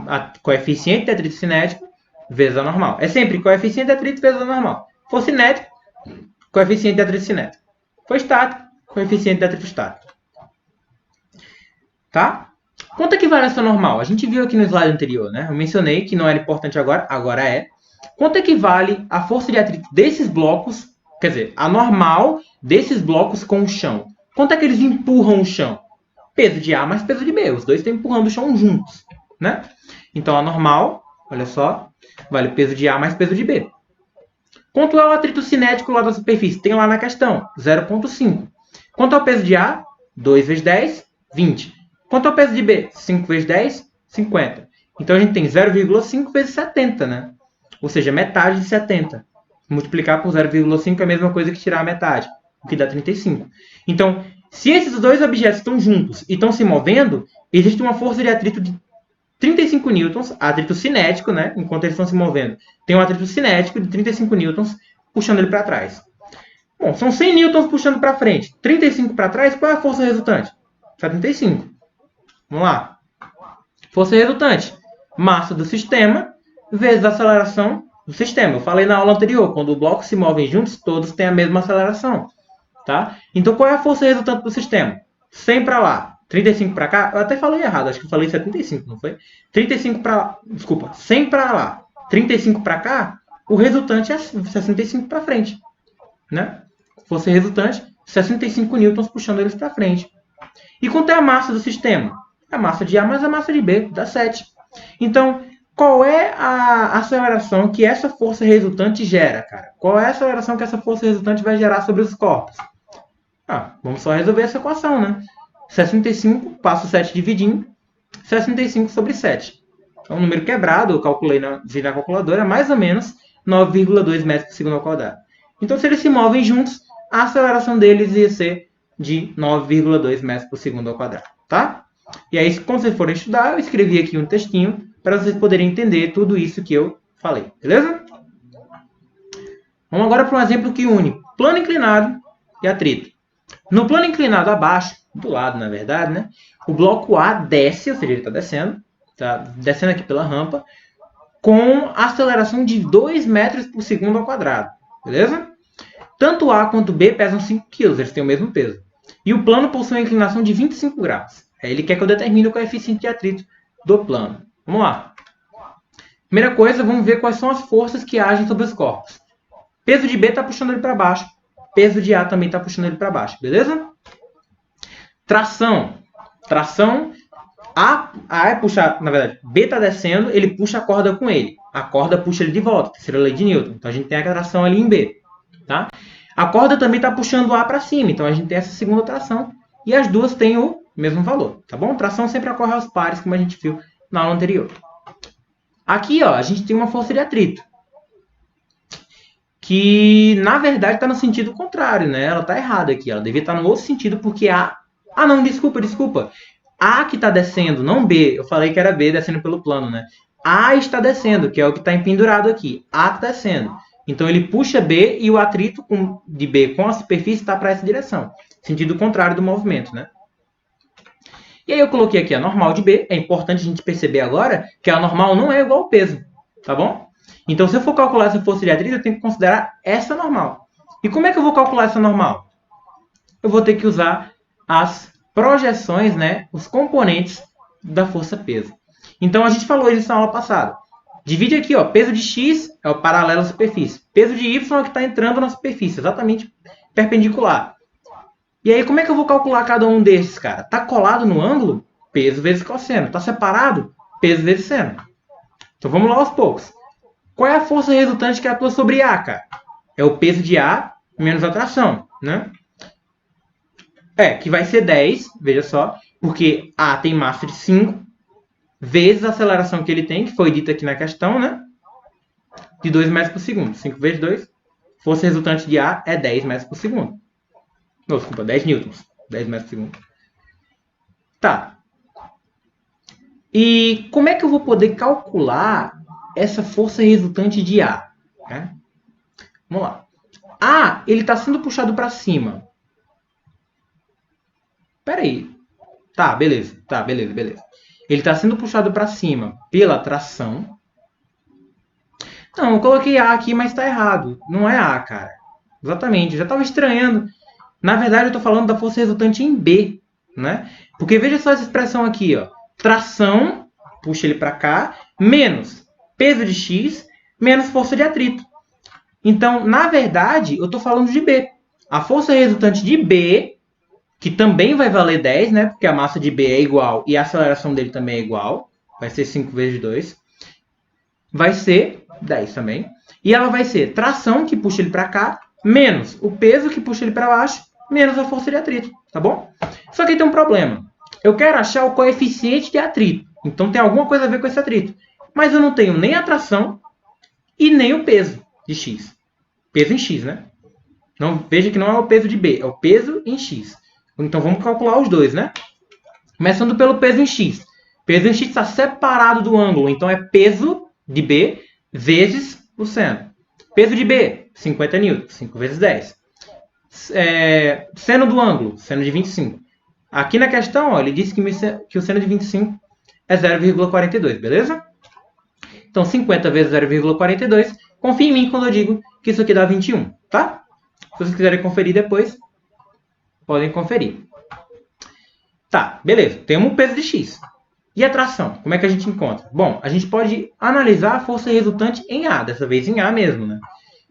a coeficiente de atrito cinético vezes a normal. É sempre coeficiente de atrito vezes a normal. For cinético, coeficiente de atrito cinético. For estático, coeficiente de atrito estático. Tá? Quanto é que vale essa normal? A gente viu aqui no slide anterior, né? Eu mencionei que não era importante agora, agora é. Quanto é que vale a força de atrito desses blocos, quer dizer, a normal desses blocos com o chão? Quanto é que eles empurram o chão? Peso de A mais peso de B. Os dois estão empurrando o chão juntos, né? Então, a normal, olha só, vale peso de A mais peso de B. Quanto é o atrito cinético lá da superfície? Tem lá na questão, 0,5. Quanto é o peso de A? 2 vezes 10, 20. Quanto é o peso de B? 5 vezes 10, 50. Então, a gente tem 0,5 vezes 70, né? Ou seja, metade de 70. Multiplicar por 0,5 é a mesma coisa que tirar a metade, o que dá 35. Então, se esses dois objetos estão juntos e estão se movendo, existe uma força de atrito de 35 newtons, atrito cinético, né? Enquanto eles estão se movendo, tem um atrito cinético de 35 newtons puxando ele para trás. Bom, são 100 newtons puxando para frente, 35 para trás, qual é a força resultante? 75. Vamos lá. Força resultante, massa do sistema vezes a aceleração do sistema. Eu falei na aula anterior, quando os blocos se movem juntos, todos têm a mesma aceleração. Tá? Então, qual é a força resultante do sistema? 100 para lá, 35 para cá. Eu até falei errado, acho que eu falei 75, não foi? 35 para lá, desculpa, 100 para lá, 35 para cá, o resultante é 65 para frente. Né? Força resultante, 65 newtons puxando eles para frente. E quanto é a massa do sistema? A massa de A mais a massa de B, dá 7. Então, qual é a aceleração que essa força resultante gera, cara? Qual é a aceleração que essa força resultante vai gerar sobre os corpos? Vamos só resolver essa equação, né? 65, passo 7 dividindo, 65 sobre 7. É um número quebrado, eu calculei na calculadora, é mais ou menos 9,2 metros por segundo ao quadrado. Então, se eles se movem juntos, a aceleração deles ia ser de 9,2 metros por segundo ao quadrado, tá? E aí, quando vocês forem estudar, eu escrevi aqui um textinho para vocês poderem entender tudo isso que eu falei, beleza? Vamos agora para um exemplo que une plano inclinado e atrito. No plano inclinado abaixo, do lado, na verdade, né? O bloco A desce, ou seja, ele está descendo aqui pela rampa, com aceleração de 2 metros por segundo ao quadrado, beleza? Tanto A quanto B pesam 5 kg, eles têm o mesmo peso. E o plano possui uma inclinação de 25 graus. Ele quer que eu determine o coeficiente de atrito do plano. Vamos lá. Primeira coisa, vamos ver quais são as forças que agem sobre os corpos. Peso de B está puxando ele para baixo. Peso de A também está puxando ele para baixo, beleza? Tração. Tração, A é puxar, na verdade, B está descendo, ele puxa a corda com ele. A corda puxa ele de volta, terceira lei de Newton. Então, a gente tem a tração ali em B. Tá? A corda também está puxando o A para cima, então a gente tem essa segunda tração. E as duas têm o mesmo valor, tá bom? Tração sempre ocorre aos pares, como a gente viu na aula anterior. Aqui, ó, a gente tem uma força de atrito, que, na verdade, está no sentido contrário, né? Ela está errada aqui, ela devia estar no outro sentido, porque A... Ah, não, desculpa. A que está descendo, não B. Eu falei que era B descendo pelo plano, né? A está descendo, que é o que está empendurado aqui. A está descendo. Então, ele puxa B e o atrito de B com a superfície está para essa direção. Sentido contrário do movimento, né? E aí eu coloquei aqui a normal de B. É importante a gente perceber agora que a normal não é igual ao peso, tá bom? Então, se eu for calcular essa força de atrito, eu tenho que considerar essa normal. E como é que eu vou calcular essa normal? Eu vou ter que usar as projeções, né? Os componentes da força-peso. Então, a gente falou isso na aula passada. Divide aqui, ó, peso de X é o paralelo à superfície. Peso de Y é o que está entrando na superfície, exatamente perpendicular. E aí, como é que eu vou calcular cada um desses, cara? Tá colado no ângulo? Peso vezes cosseno. Tá separado? Peso vezes seno. Então, vamos lá aos poucos. Qual é a força resultante que atua sobre A, cara? É o peso de A menos a tração, né? Que vai ser 10, veja só, porque A tem massa de 5, vezes a aceleração que ele tem, que foi dita aqui na questão, né? De 2 metros por segundo. 5 vezes 2. Força resultante de A é 10 metros por segundo. Não, desculpa, 10 newtons. 10 metros por segundo. Tá. E como é que eu vou poder calcular essa força resultante de A? Né? Vamos lá. A, ele está sendo puxado para cima. Pera aí. Tá, beleza. Tá, beleza, beleza. Ele está sendo puxado para cima pela tração. Não, eu coloquei A aqui, mas está errado. Não é A, cara. Exatamente. Eu já estava estranhando. Na verdade, eu estou falando da força resultante em B, né? Porque veja só essa expressão aqui, ó. Tração, puxa ele para cá, menos peso de X, menos força de atrito. Então, na verdade, eu estou falando de B. A força resultante de B, que também vai valer 10, né? Porque a massa de B é igual e a aceleração dele também é igual. Vai ser 5 vezes 2. Vai ser 10 também. E ela vai ser tração, que puxa ele para cá, menos o peso, que puxa ele para baixo, menos a força de atrito, tá bom? Só que tem um problema. Eu quero achar o coeficiente de atrito. Então tem alguma coisa a ver com esse atrito. Mas eu não tenho nem a tração e nem o peso de X. Peso em X, né? Não, veja que não é o peso de B, é o peso em X. Então vamos calcular os dois, né? Começando pelo peso em X. Peso em X está separado do ângulo, então é peso de B vezes o seno. Peso de B, 50 newtons, 5 vezes 10. Seno do ângulo, seno de 25. Aqui na questão, ó, ele disse que o seno de 25 é 0,42, beleza? Então, 50 vezes 0,42. Confie em mim quando eu digo que isso aqui dá 21, tá? Se vocês quiserem conferir depois, podem conferir. Tá, beleza. Temos o peso de X. E a tração? Como é que a gente encontra? Bom, a gente pode analisar a força resultante em A, dessa vez em A mesmo, né?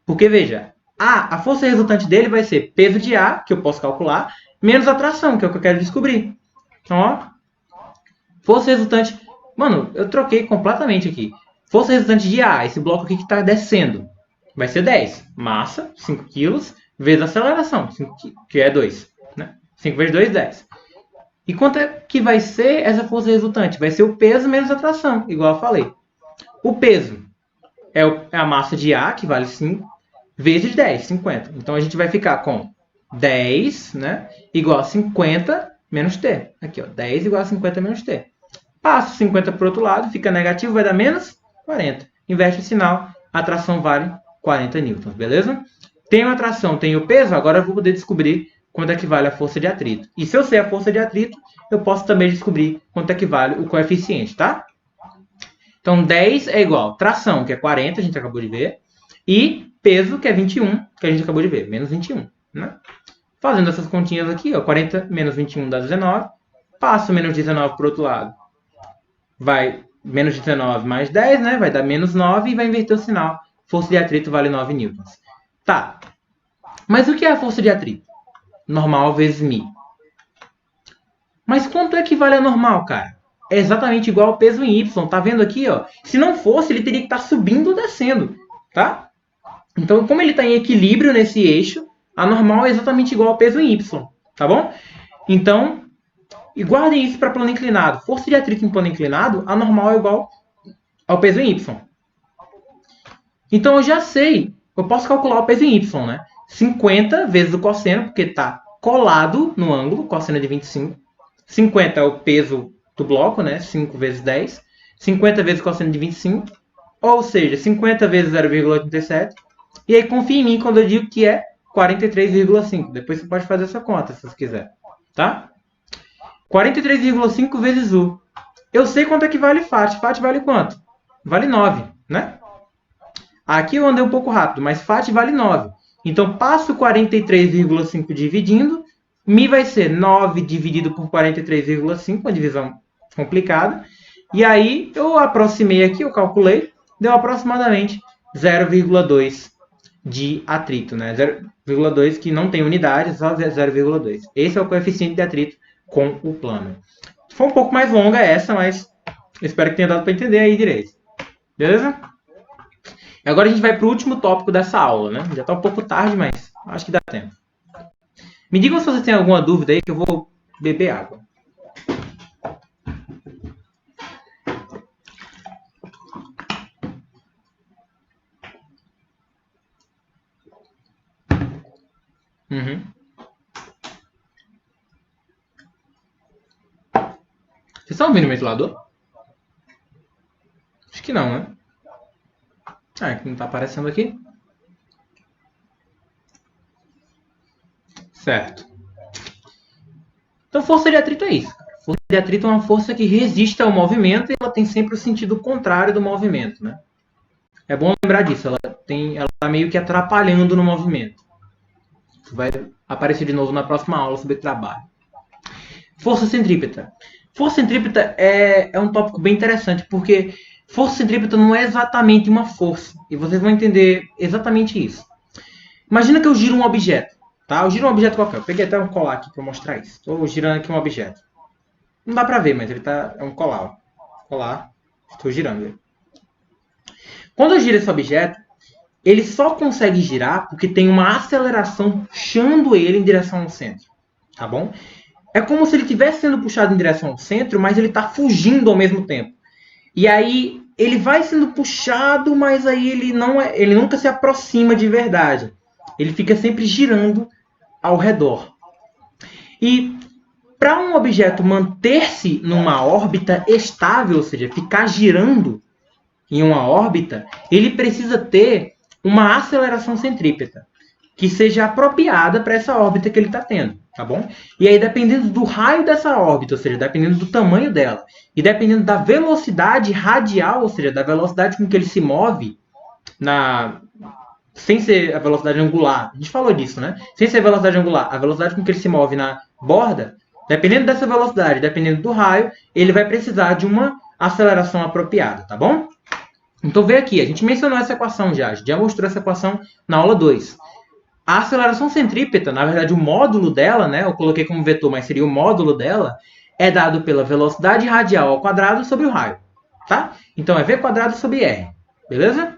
Porque, veja, a força resultante dele vai ser peso de A, que eu posso calcular, menos a tração, que é o que eu quero descobrir. Então, ó, força resultante... Mano, eu troquei completamente aqui. Força resultante de A, esse bloco aqui que está descendo, vai ser 10. Massa, 5 kg, vezes a aceleração, 5, que é 2. Né? 5 vezes 2, 10. E quanto é que vai ser essa força resultante? Vai ser o peso menos a tração, igual eu falei. O peso é a massa de A, que vale 5, vezes 10, 50. Então a gente vai ficar com 10, né, igual a 50 menos T. Aqui, ó, 10 igual a 50 menos T. Passo 50 para o outro lado, fica negativo, vai dar menos 40. Inverte o sinal, a tração vale 40 newtons, beleza? Tenho a tração, tenho o peso, agora eu vou poder descobrir quanto é que vale a força de atrito. E se eu sei a força de atrito, eu posso também descobrir quanto é que vale o coeficiente, tá? Então, 10 é igual a tração, que é 40, a gente acabou de ver, e peso, que é 21, que a gente acabou de ver, menos 21, né? Fazendo essas continhas aqui, ó, 40 menos 21 dá 19, passo menos 19 para o outro lado, vai menos 19 mais 10, né? Vai dar menos 9 e vai inverter o sinal. Força de atrito vale 9 newtons. Tá. Mas o que é a força de atrito? Normal vezes μ. Mas quanto é que vale a normal, cara? É exatamente igual ao peso em y. Tá vendo aqui, ó? Se não fosse, ele teria que estar subindo ou descendo, tá? Então, como ele está em equilíbrio nesse eixo, a normal é exatamente igual ao peso em y, tá bom? Então, e guardem isso para plano inclinado. Força de atrito em plano inclinado, a normal é igual ao peso em y. Então eu já sei, eu posso calcular o peso em y, né? 50 vezes o cosseno, porque está colado no ângulo, cosseno de 25. 50 é o peso do bloco, né? 5 vezes 10. 50 vezes o cosseno de 25. Ou seja, 50 vezes 0,87. E aí confia em mim quando eu digo que é 43,5. Depois você pode fazer essa conta, se você quiser. Tá? 43,5 vezes U. Eu sei quanto é que vale FAT. FAT vale quanto? Vale 9, né? Aqui eu andei um pouco rápido, mas FAT vale 9. Então, passo 43,5 dividindo. Mi vai ser 9 dividido por 43,5, uma divisão complicada. E aí, eu aproximei aqui, eu calculei, deu aproximadamente 0,2 de atrito, né? 0,2 que não tem unidade, só 0,2. Esse é o coeficiente de atrito com o plano. Foi um pouco mais longa essa, mas espero que tenha dado para entender aí direito. Beleza? Agora a gente vai para o último tópico dessa aula, né? Já está um pouco tarde, mas acho que dá tempo. Me digam se vocês têm alguma dúvida aí, que eu vou beber água. Uhum. Vocês estão ouvindo o ventilador? Acho que não, né? Ah, é que não está aparecendo aqui. Certo. Então, força de atrito é isso. Força de atrito é uma força que resiste ao movimento e ela tem sempre o sentido contrário do movimento, né? É bom lembrar disso. Ela está meio que atrapalhando no movimento. Isso vai aparecer de novo na próxima aula sobre trabalho. Força centrípeta. Força centrípeta é um tópico bem interessante, porque força centrípeta não é exatamente uma força. E vocês vão entender exatamente isso. Imagina que eu giro um objeto. Tá? Eu giro um objeto qualquer. Eu peguei até um colar aqui para mostrar isso. Estou girando aqui um objeto. Não dá para ver, mas ele é um colar. Ó. Colar. Estou girando ele. Quando eu giro esse objeto, ele só consegue girar porque tem uma aceleração puxando ele em direção ao centro. Tá bom? É como se ele estivesse sendo puxado em direção ao centro, mas ele está fugindo ao mesmo tempo. E aí ele vai sendo puxado, mas aí ele nunca se aproxima de verdade. Ele fica sempre girando ao redor. E para um objeto manter-se numa órbita estável, ou seja, ficar girando em uma órbita, ele precisa ter uma aceleração centrípeta que seja apropriada para essa órbita que ele está tendo, tá bom? E aí, dependendo do raio dessa órbita, ou seja, dependendo do tamanho dela, e dependendo da velocidade radial, ou seja, da velocidade com que ele se move, sem ser a velocidade angular, a gente falou disso, né? Sem ser a velocidade angular, a velocidade com que ele se move na borda, dependendo dessa velocidade, dependendo do raio, ele vai precisar de uma aceleração apropriada, tá bom? Então, vê aqui, a gente mencionou essa equação já, a gente já mostrou essa equação na aula 2. A aceleração centrípeta, na verdade, o módulo dela, né, eu coloquei como vetor, mas seria o módulo dela, é dado pela velocidade radial ao quadrado sobre o raio, tá? Então, é v quadrado sobre r, beleza?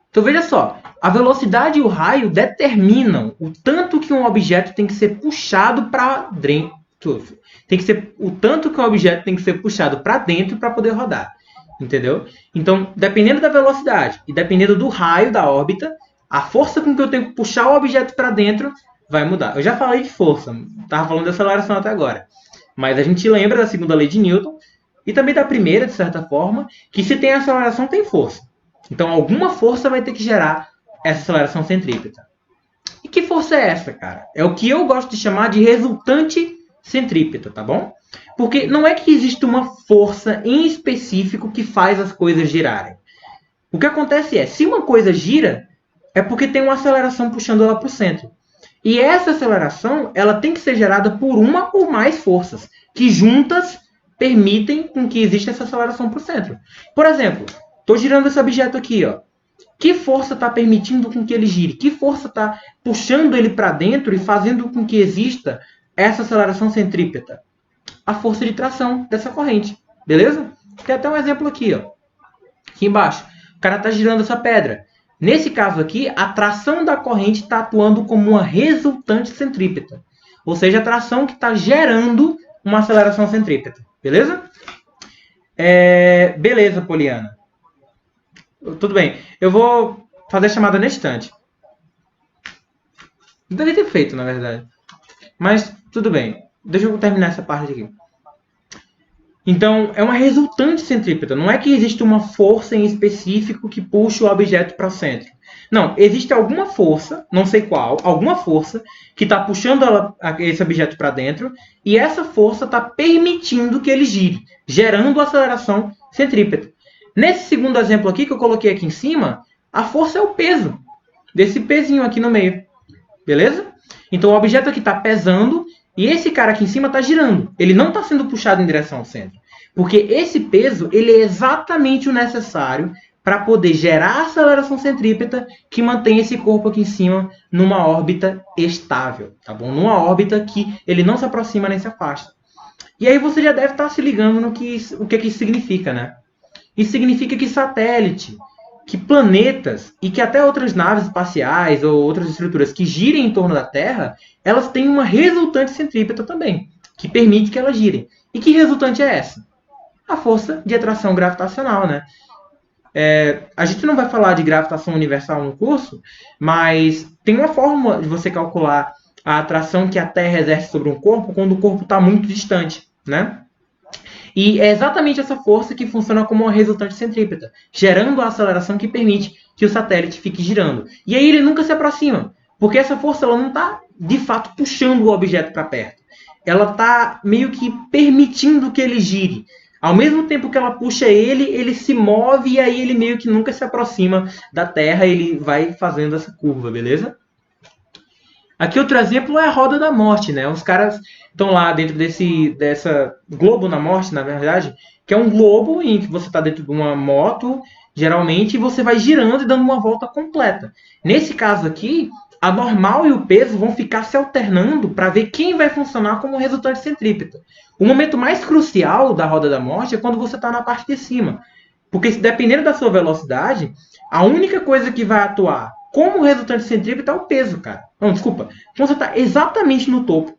Então, veja só, a velocidade e o raio determinam o tanto que um objeto tem que ser puxado para dentro. O tanto que um objeto tem que ser puxado para dentro para poder rodar, entendeu? Então, dependendo da velocidade e dependendo do raio da órbita, a força com que eu tenho que puxar o objeto para dentro vai mudar. Eu já falei de força, estava falando de aceleração até agora. Mas a gente lembra da segunda lei de Newton e também da primeira, de certa forma, que se tem aceleração, tem força. Então, alguma força vai ter que gerar essa aceleração centrípeta. E que força é essa, cara? É o que eu gosto de chamar de resultante centrípeta, tá bom? Porque não é que existe uma força em específico que faz as coisas girarem. O que acontece é, se uma coisa gira, é porque tem uma aceleração puxando ela para o centro. E essa aceleração ela tem que ser gerada por uma ou mais forças, que juntas permitem com que exista essa aceleração para o centro. Por exemplo, estou girando esse objeto aqui. Ó. Que força está permitindo com que ele gire? Que força está puxando ele para dentro e fazendo com que exista essa aceleração centrípeta? A força de tração dessa corrente. Beleza? Tem até um exemplo aqui. Ó. Aqui embaixo. O cara está girando essa pedra. Nesse caso aqui, a tração da corrente está atuando como uma resultante centrípeta. Ou seja, a tração que está gerando uma aceleração centrípeta. Beleza? Beleza, Poliana. Tudo bem. Eu vou fazer a chamada nesse instante. Não devia ter feito, na verdade. Mas, tudo bem. Deixa eu terminar essa parte aqui. Então, é uma resultante centrípeta. Não é que existe uma força em específico que puxa o objeto para o centro. Não, existe alguma força, não sei qual, alguma força que está puxando esse objeto para dentro e essa força está permitindo que ele gire, gerando aceleração centrípeta. Nesse segundo exemplo aqui que eu coloquei aqui em cima, a força é o peso desse pezinho aqui no meio. Beleza? Então, o objeto aqui está pesando e esse cara aqui em cima está girando. Ele não está sendo puxado em direção ao centro. Porque esse peso ele é exatamente o necessário para poder gerar a aceleração centrípeta que mantém esse corpo aqui em cima numa órbita estável. Tá bom? Numa órbita que ele não se aproxima nem se afasta. E aí você já deve estar se ligando no que isso significa, né? Isso significa que satélite, que planetas e que até outras naves espaciais ou outras estruturas que girem em torno da Terra, elas têm uma resultante centrípeta também, que permite que elas girem. E que resultante é essa? A força de atração gravitacional, né? A gente não vai falar de gravitação universal no curso, mas tem uma forma de você calcular a atração que a Terra exerce sobre um corpo quando o corpo está muito distante, né? E é exatamente essa força que funciona como uma resultante centrípeta, gerando a aceleração que permite que o satélite fique girando. E aí ele nunca se aproxima, porque essa força ela não está, de fato, puxando o objeto para perto. ela está meio que permitindo que ele gire. Ao mesmo tempo que ela puxa ele, ele se move e aí ele meio que nunca se aproxima da Terra, ele vai fazendo essa curva, beleza? Aqui outro exemplo é a Roda da Morte, né? Os caras estão lá dentro dessa globo na morte, na verdade, que é um globo em que você está dentro de uma moto, geralmente, e você vai girando e dando uma volta completa. Nesse caso aqui, a normal e o peso vão ficar se alternando para ver quem vai funcionar como resultante centrípeta. O momento mais crucial da Roda da Morte é quando você está na parte de cima. Porque dependendo da sua velocidade, a única coisa que vai atuar como resultante centrípeta é o peso, cara. Não, desculpa. Quando você está exatamente no topo,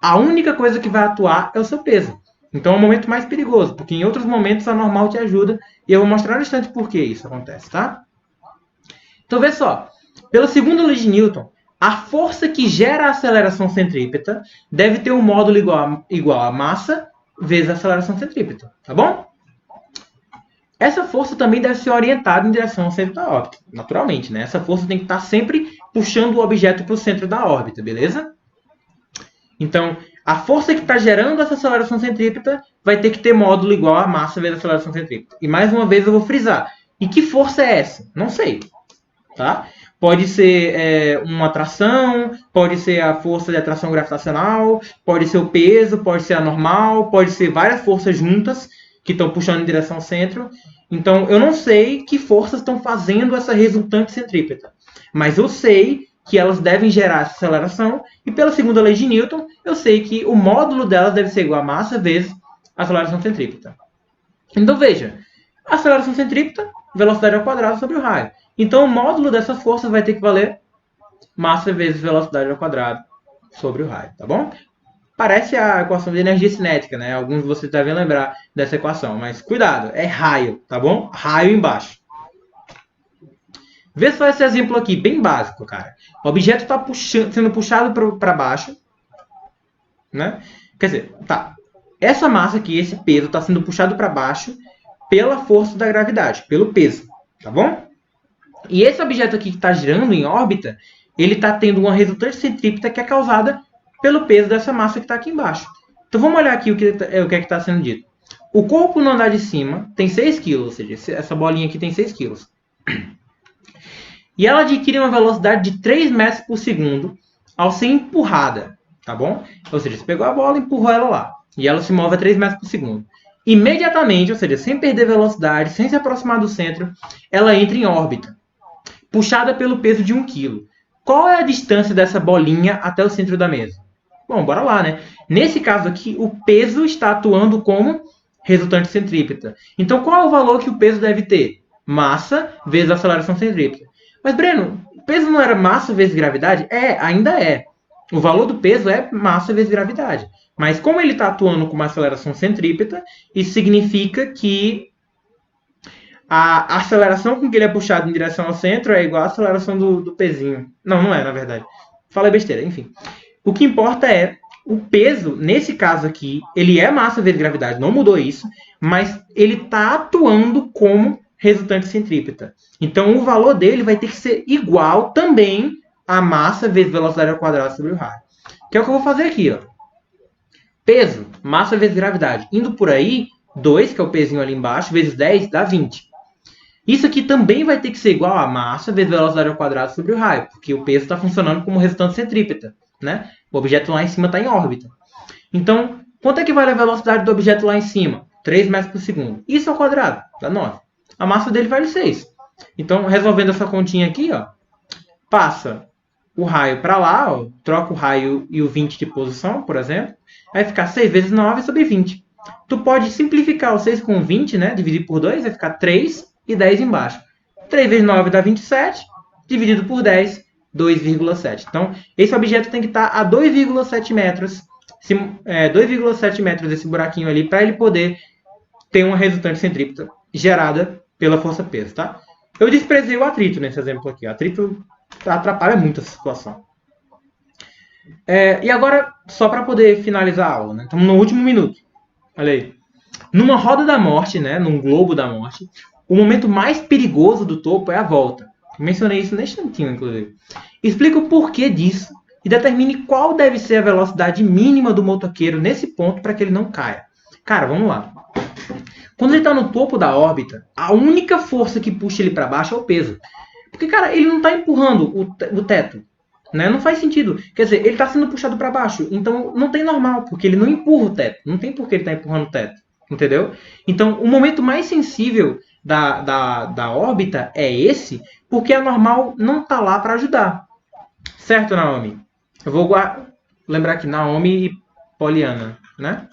a única coisa que vai atuar é o seu peso. Então é o momento mais perigoso, porque em outros momentos a normal te ajuda. E eu vou mostrar no instante por que isso acontece, tá? Então vê só. Pela segunda lei de Newton, a força que gera a aceleração centrípeta deve ter um módulo igual a massa vezes a aceleração centrípeta, tá bom? Essa força também deve ser orientada em direção ao centro da órbita, naturalmente, né? Essa força tem que estar sempre puxando o objeto para o centro da órbita, beleza? Então, a força que está gerando essa aceleração centrípeta vai ter que ter módulo igual a massa vezes a aceleração centrípeta. E mais uma vez eu vou frisar. E que força é essa? Não sei, tá? Pode ser uma atração, pode ser a força de atração gravitacional, pode ser o peso, pode ser a normal, pode ser várias forças juntas que estão puxando em direção ao centro. Então, eu não sei que forças estão fazendo essa resultante centrípeta. Mas eu sei que elas devem gerar essa aceleração. E pela segunda lei de Newton, eu sei que o módulo delas deve ser igual a massa vezes a aceleração centrípeta. Então, veja. A aceleração centrípeta, velocidade ao quadrado sobre o raio. Então, o módulo dessa força vai ter que valer massa vezes velocidade ao quadrado sobre o raio, tá bom? Parece a equação de energia cinética, né? Alguns de vocês devem lembrar dessa equação, mas cuidado, é raio, tá bom? Raio embaixo. Vê só esse exemplo aqui, bem básico, cara. O objeto está sendo puxado para baixo, né? Quer dizer, tá. Essa massa aqui, esse peso, está sendo puxado para baixo pela força da gravidade, pelo peso, tá bom? E esse objeto aqui que está girando em órbita, ele está tendo uma resultante centrípeta que é causada pelo peso dessa massa que está aqui embaixo. Então vamos olhar aqui o que é que está sendo dito. O corpo no andar de cima tem 6 kg, ou seja, essa bolinha aqui tem 6 kg. E ela adquire uma velocidade de 3 metros por segundo ao ser empurrada, tá bom? Ou seja, você pegou a bola e empurrou ela lá. E ela se move a 3 metros por segundo. Imediatamente, ou seja, sem perder velocidade, sem se aproximar do centro, ela entra em órbita, puxada pelo peso de 1 kg. Qual é a distância dessa bolinha até o centro da mesa? Bom, bora lá, né? Nesse caso aqui, o peso está atuando como resultante centrípeta. Então, qual é o valor que o peso deve ter? Massa vezes a aceleração centrípeta. Mas, Breno, o peso não era massa vezes gravidade? É, ainda é. O valor do peso é massa vezes gravidade. Mas como ele está atuando com uma aceleração centrípeta, isso significa que a aceleração com que ele é puxado em direção ao centro é igual à aceleração do pezinho. Não, não é, na verdade. Falei besteira, enfim. O que importa é o peso, nesse caso aqui, ele é massa vezes gravidade, não mudou isso, mas ele está atuando como resultante centrípeta. Então, o valor dele vai ter que ser igual também a massa vezes velocidade ao quadrado sobre o raio. Que é o que eu vou fazer aqui, ó. Peso, massa vezes gravidade. Indo por aí, 2, que é o pezinho ali embaixo, vezes 10, dá 20. Isso aqui também vai ter que ser igual a massa vezes velocidade ao quadrado sobre o raio, porque o peso está funcionando como resultante centrípeta, né? O objeto lá em cima está em órbita. Então, quanto é que vale a velocidade do objeto lá em cima? 3 metros por segundo. Isso ao quadrado, dá 9. A massa dele vale 6. Então, resolvendo essa continha aqui, ó, passa o raio para lá, ó, troca o raio e o 20 de posição, por exemplo, vai ficar 6 vezes 9 sobre 20. Tu pode simplificar o 6 com 20, né? Dividir por 2, vai ficar 3 e 10 embaixo. 3 vezes 9 dá 27, dividido por 10, 2,7. Então, esse objeto tem que estar a 2,7 metros, 2,7 metros desse buraquinho ali, para ele poder ter uma resultante centrípeta gerada pela força-peso, tá? Eu desprezei o atrito nesse exemplo aqui. O atrito atrapalha muito essa situação. E agora, só para poder finalizar a aula, né? Estamos no último minuto. Olha aí. Numa roda da morte, né? Num globo da morte, o momento mais perigoso do topo é a volta. Eu mencionei isso neste instantinho, inclusive. Explica o porquê disso e e determine qual deve ser a velocidade mínima do motoqueiro nesse ponto para que ele não caia. Cara, vamos lá. Quando ele está no topo da órbita, a única força que puxa ele para baixo é o peso. Porque, cara, ele não está empurrando o teto. Né? Não faz sentido. Quer dizer, ele está sendo puxado para baixo. Então, não tem normal, porque ele não empurra o teto. Não tem por que ele estar empurrando o teto. Entendeu? Então, o momento mais sensível da órbita é esse, porque a normal não está lá para ajudar. Certo, Naomi? Eu vou lembrar aqui, Naomi e Poliana, né?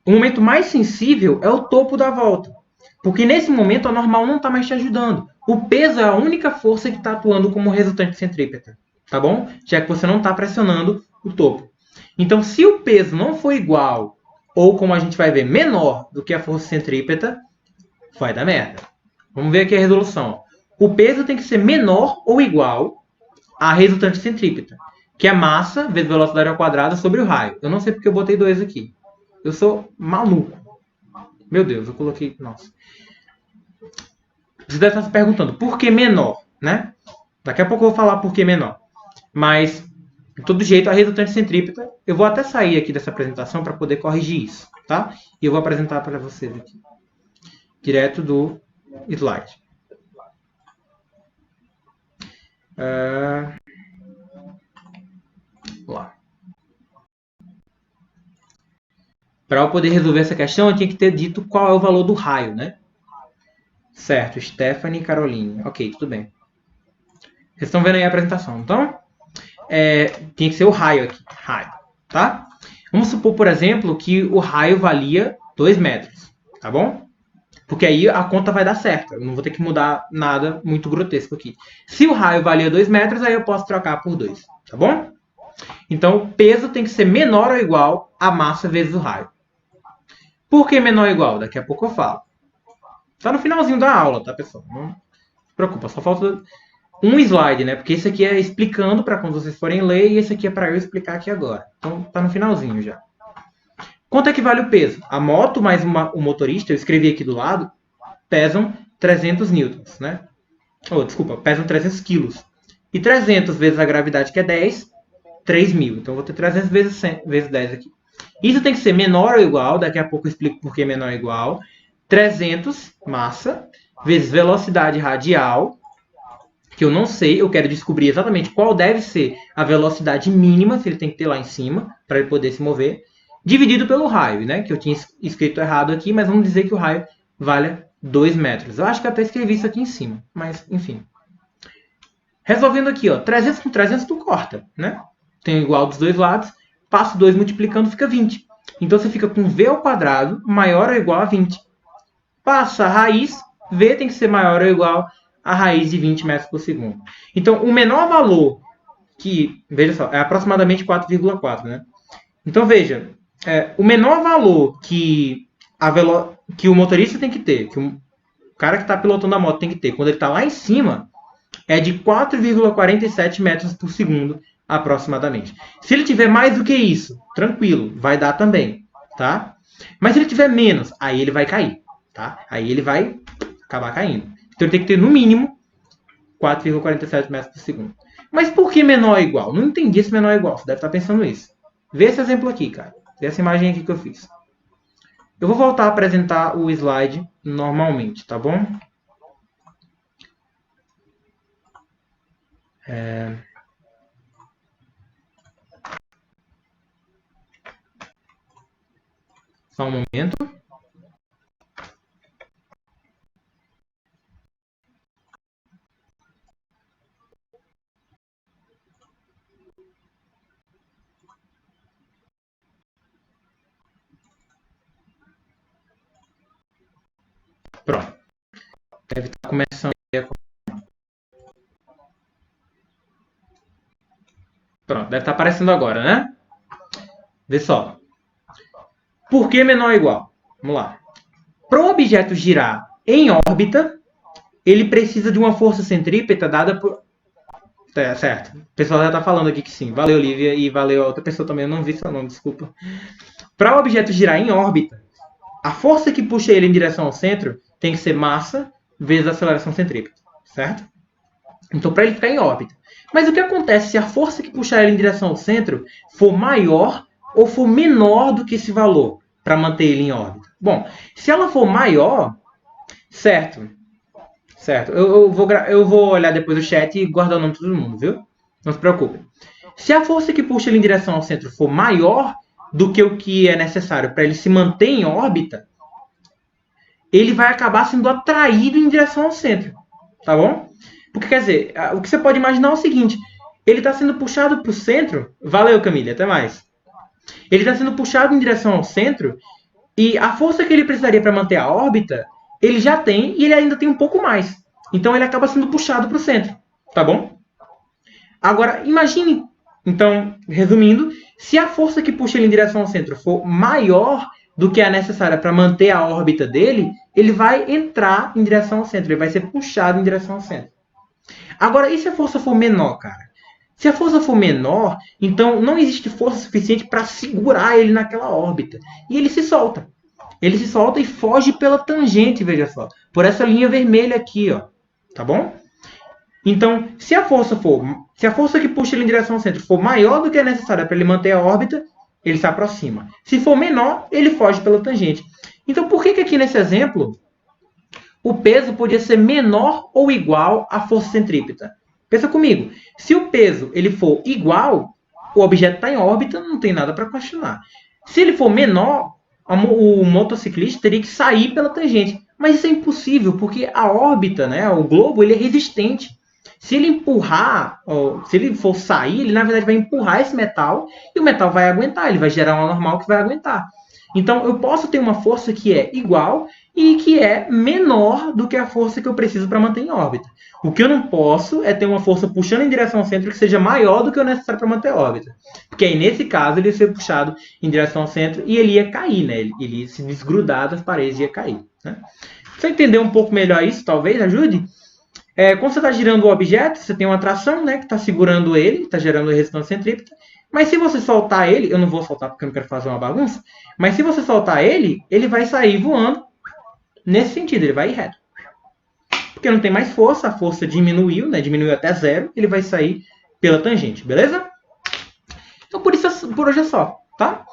O momento mais sensível é o topo da volta. Porque nesse momento a normal não está mais te ajudando. O peso é a única força que está atuando como resultante centrípeta. Tá bom? Já que você não está pressionando o topo. Então, se o peso não for igual, ou como a gente vai ver, menor do que a força centrípeta, vai dar merda. Vamos ver aqui a resolução. O peso tem que ser menor ou igual à resultante centrípeta, que é massa vezes velocidade ao quadrado sobre o raio. Eu não sei porque eu botei 2 aqui. Eu sou maluco. Meu Deus, eu coloquei... Nossa. Você deve estar se perguntando, por que menor? Né? Daqui a pouco eu vou falar por que menor. Mas, de todo jeito, a resultante centrípeta... Eu vou até sair aqui dessa apresentação para poder corrigir isso. Tá? E eu vou apresentar para vocês aqui. Direto do slide. Lá. Para eu poder resolver essa questão, eu tinha que ter dito qual é o valor do raio, né? Certo, Stephanie e Caroline. Ok, tudo bem. Vocês estão vendo aí a apresentação. Então, tinha que ser o raio aqui. Raio, tá? Vamos supor, por exemplo, que o raio valia 2 metros, tá bom? Porque aí a conta vai dar certo. Eu não vou ter que mudar nada muito grotesco aqui. Se o raio valia 2 metros, aí eu posso trocar por 2, tá bom? Então, o peso tem que ser menor ou igual à massa vezes o raio. Por que menor ou igual? Daqui a pouco eu falo. Tá no finalzinho da aula, tá, pessoal? Não se preocupa, só falta um slide, né? Porque esse aqui é explicando para quando vocês forem ler e esse aqui é para eu explicar aqui agora. Então, tá no finalzinho já. Quanto é que vale o peso? A moto mais o motorista, eu escrevi aqui do lado, pesam 300 newtons, né? Desculpa, pesam 300 quilos. E 300 vezes a gravidade, que é 10, 3.000. Então, eu vou ter 300 vezes 10 aqui. Isso tem que ser menor ou igual, daqui a pouco eu explico por que menor ou igual. 300, massa, vezes velocidade radial, que eu não sei, eu quero descobrir exatamente qual deve ser a velocidade mínima, se ele tem que ter lá em cima, para ele poder se mover, dividido pelo raio, né? Que eu tinha escrito errado aqui, mas vamos dizer que o raio vale 2 metros. Eu acho que eu até escrevi isso aqui em cima, mas enfim. Resolvendo aqui, ó, 300 com 300 tu corta, né? Tem igual dos dois lados, passo 2 multiplicando, fica 20. Então você fica com v ao quadrado maior ou igual a 20. Passa a raiz, v tem que ser maior ou igual a raiz de 20 metros por segundo. Então, o menor valor que, veja só, é aproximadamente 4,4, né? Então, veja, o menor valor que o motorista tem que ter, que o cara que está pilotando a moto tem que ter, quando ele está lá em cima, é de 4,47 metros por segundo, aproximadamente. Se ele tiver mais do que isso, tranquilo, vai dar também, tá? Mas se ele tiver menos, aí ele vai cair, tá? Aí ele vai acabar caindo. Então ele tem que ter, no mínimo, 4,47 metros por segundo. Mas por que menor é igual? Não entendi esse menor é igual. Você deve estar pensando isso. Vê esse exemplo aqui, cara. Vê essa imagem aqui que eu fiz. Eu vou voltar a apresentar o slide normalmente, tá bom? Só um momento. Pronto. Deve estar começando a... Pronto, deve estar aparecendo agora, né? Vê só. Por que menor ou igual? Vamos lá. Para o objeto girar em órbita, ele precisa de uma força centrípeta dada por... certo. O pessoal já está falando aqui que sim. Valeu, Lívia, e valeu a outra pessoa também. Eu não vi seu nome, desculpa. Para o objeto girar em órbita, a força que puxa ele em direção ao centro tem que ser massa vezes a aceleração centrípeta, certo? Então, para ele ficar em órbita. Mas o que acontece se a força que puxar ele em direção ao centro for maior ou for menor do que esse valor para manter ele em órbita? Bom, se ela for maior, certo, certo. Eu vou olhar depois o chat e guardar o nome de todo mundo, viu? Não se preocupe. Se a força que puxa ele em direção ao centro for maior do que o que é necessário para ele se manter em órbita, ele vai acabar sendo atraído em direção ao centro, tá bom? Porque, quer dizer, o que você pode imaginar é o seguinte, ele está sendo puxado para o centro, valeu Camille, até mais. Ele está sendo puxado em direção ao centro e a força que ele precisaria para manter a órbita, ele já tem e ele ainda tem um pouco mais. Então ele acaba sendo puxado para o centro, tá bom? Agora, imagine, então, resumindo, se a força que puxa ele em direção ao centro for maior do que a necessária para manter a órbita dele, ele vai entrar em direção ao centro, ele vai ser puxado em direção ao centro. Agora, e se a força for menor, cara? Se a força for menor, então não existe força suficiente para segurar ele naquela órbita. E ele se solta. Ele se solta e foge pela tangente, veja só. Por essa linha vermelha aqui, ó. Tá bom? Então, se a força que puxa ele em direção ao centro for maior do que é necessária para ele manter a órbita, ele se aproxima. Se for menor, ele foge pela tangente. Então, por que aqui nesse exemplo o peso podia ser menor ou igual à força centrípeta? Pensa comigo. Se o peso ele for igual, o objeto está em órbita, não tem nada para questionar. Se ele for menor, o motociclista teria que sair pela tangente. Mas isso é impossível, porque a órbita, né, o globo, ele é resistente. Se ele empurrar, se ele for sair, ele na verdade vai empurrar esse metal e o metal vai aguentar, ele vai gerar uma normal que vai aguentar. Então eu posso ter uma força que é igual e que é menor do que a força que eu preciso para manter em órbita. O que eu não posso é ter uma força puxando em direção ao centro que seja maior do que o necessário para manter a órbita. Porque aí, nesse caso, ele ia ser puxado em direção ao centro e ele ia cair, né? Ele ia se desgrudar das paredes e ia cair. Né? Você entender um pouco melhor isso, talvez ajude? Quando você está girando o objeto, você tem uma tração, né, que está segurando ele, está gerando resistência centrípeta. Mas se você soltar ele, eu não vou soltar porque eu não quero fazer uma bagunça, mas se você soltar ele, ele vai sair voando nesse sentido, ele vai ir reto. Porque não tem mais força, a força diminuiu, né, diminuiu até zero, ele vai sair pela tangente, beleza? Então por hoje é só, tá?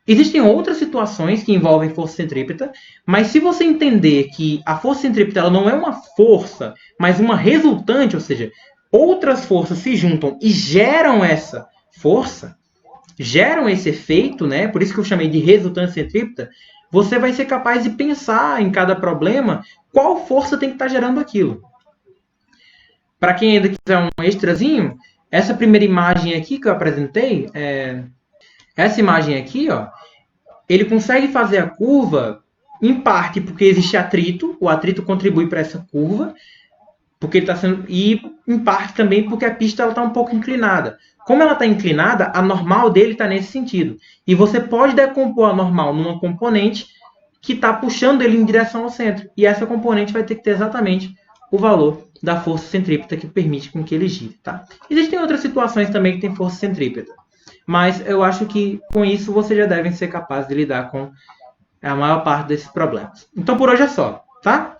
Existem outras situações que envolvem força centrípeta, mas se você entender que a força centrípeta ela não é uma força, mas uma resultante, ou seja, outras forças se juntam e geram essa força, geram esse efeito, né? Por isso que eu chamei de resultante centrípeta, você vai ser capaz de pensar em cada problema qual força tem que estar gerando aquilo. Para quem ainda quiser um extrazinho, essa primeira imagem aqui que eu apresentei, essa imagem aqui, ó, ele consegue fazer a curva, em parte porque existe atrito, o atrito contribui para essa curva, porque ele está sendo, e em parte também porque a pista está um pouco inclinada. Como ela está inclinada, a normal dele está nesse sentido. E você pode decompor a normal numa componente que está puxando ele em direção ao centro. E essa componente vai ter que ter exatamente o valor da força centrípeta que permite com que ele gire. Tá? Existem outras situações também que tem força centrípeta. Mas eu acho que com isso vocês já devem ser capazes de lidar com a maior parte desses problemas. Então por hoje é só, tá?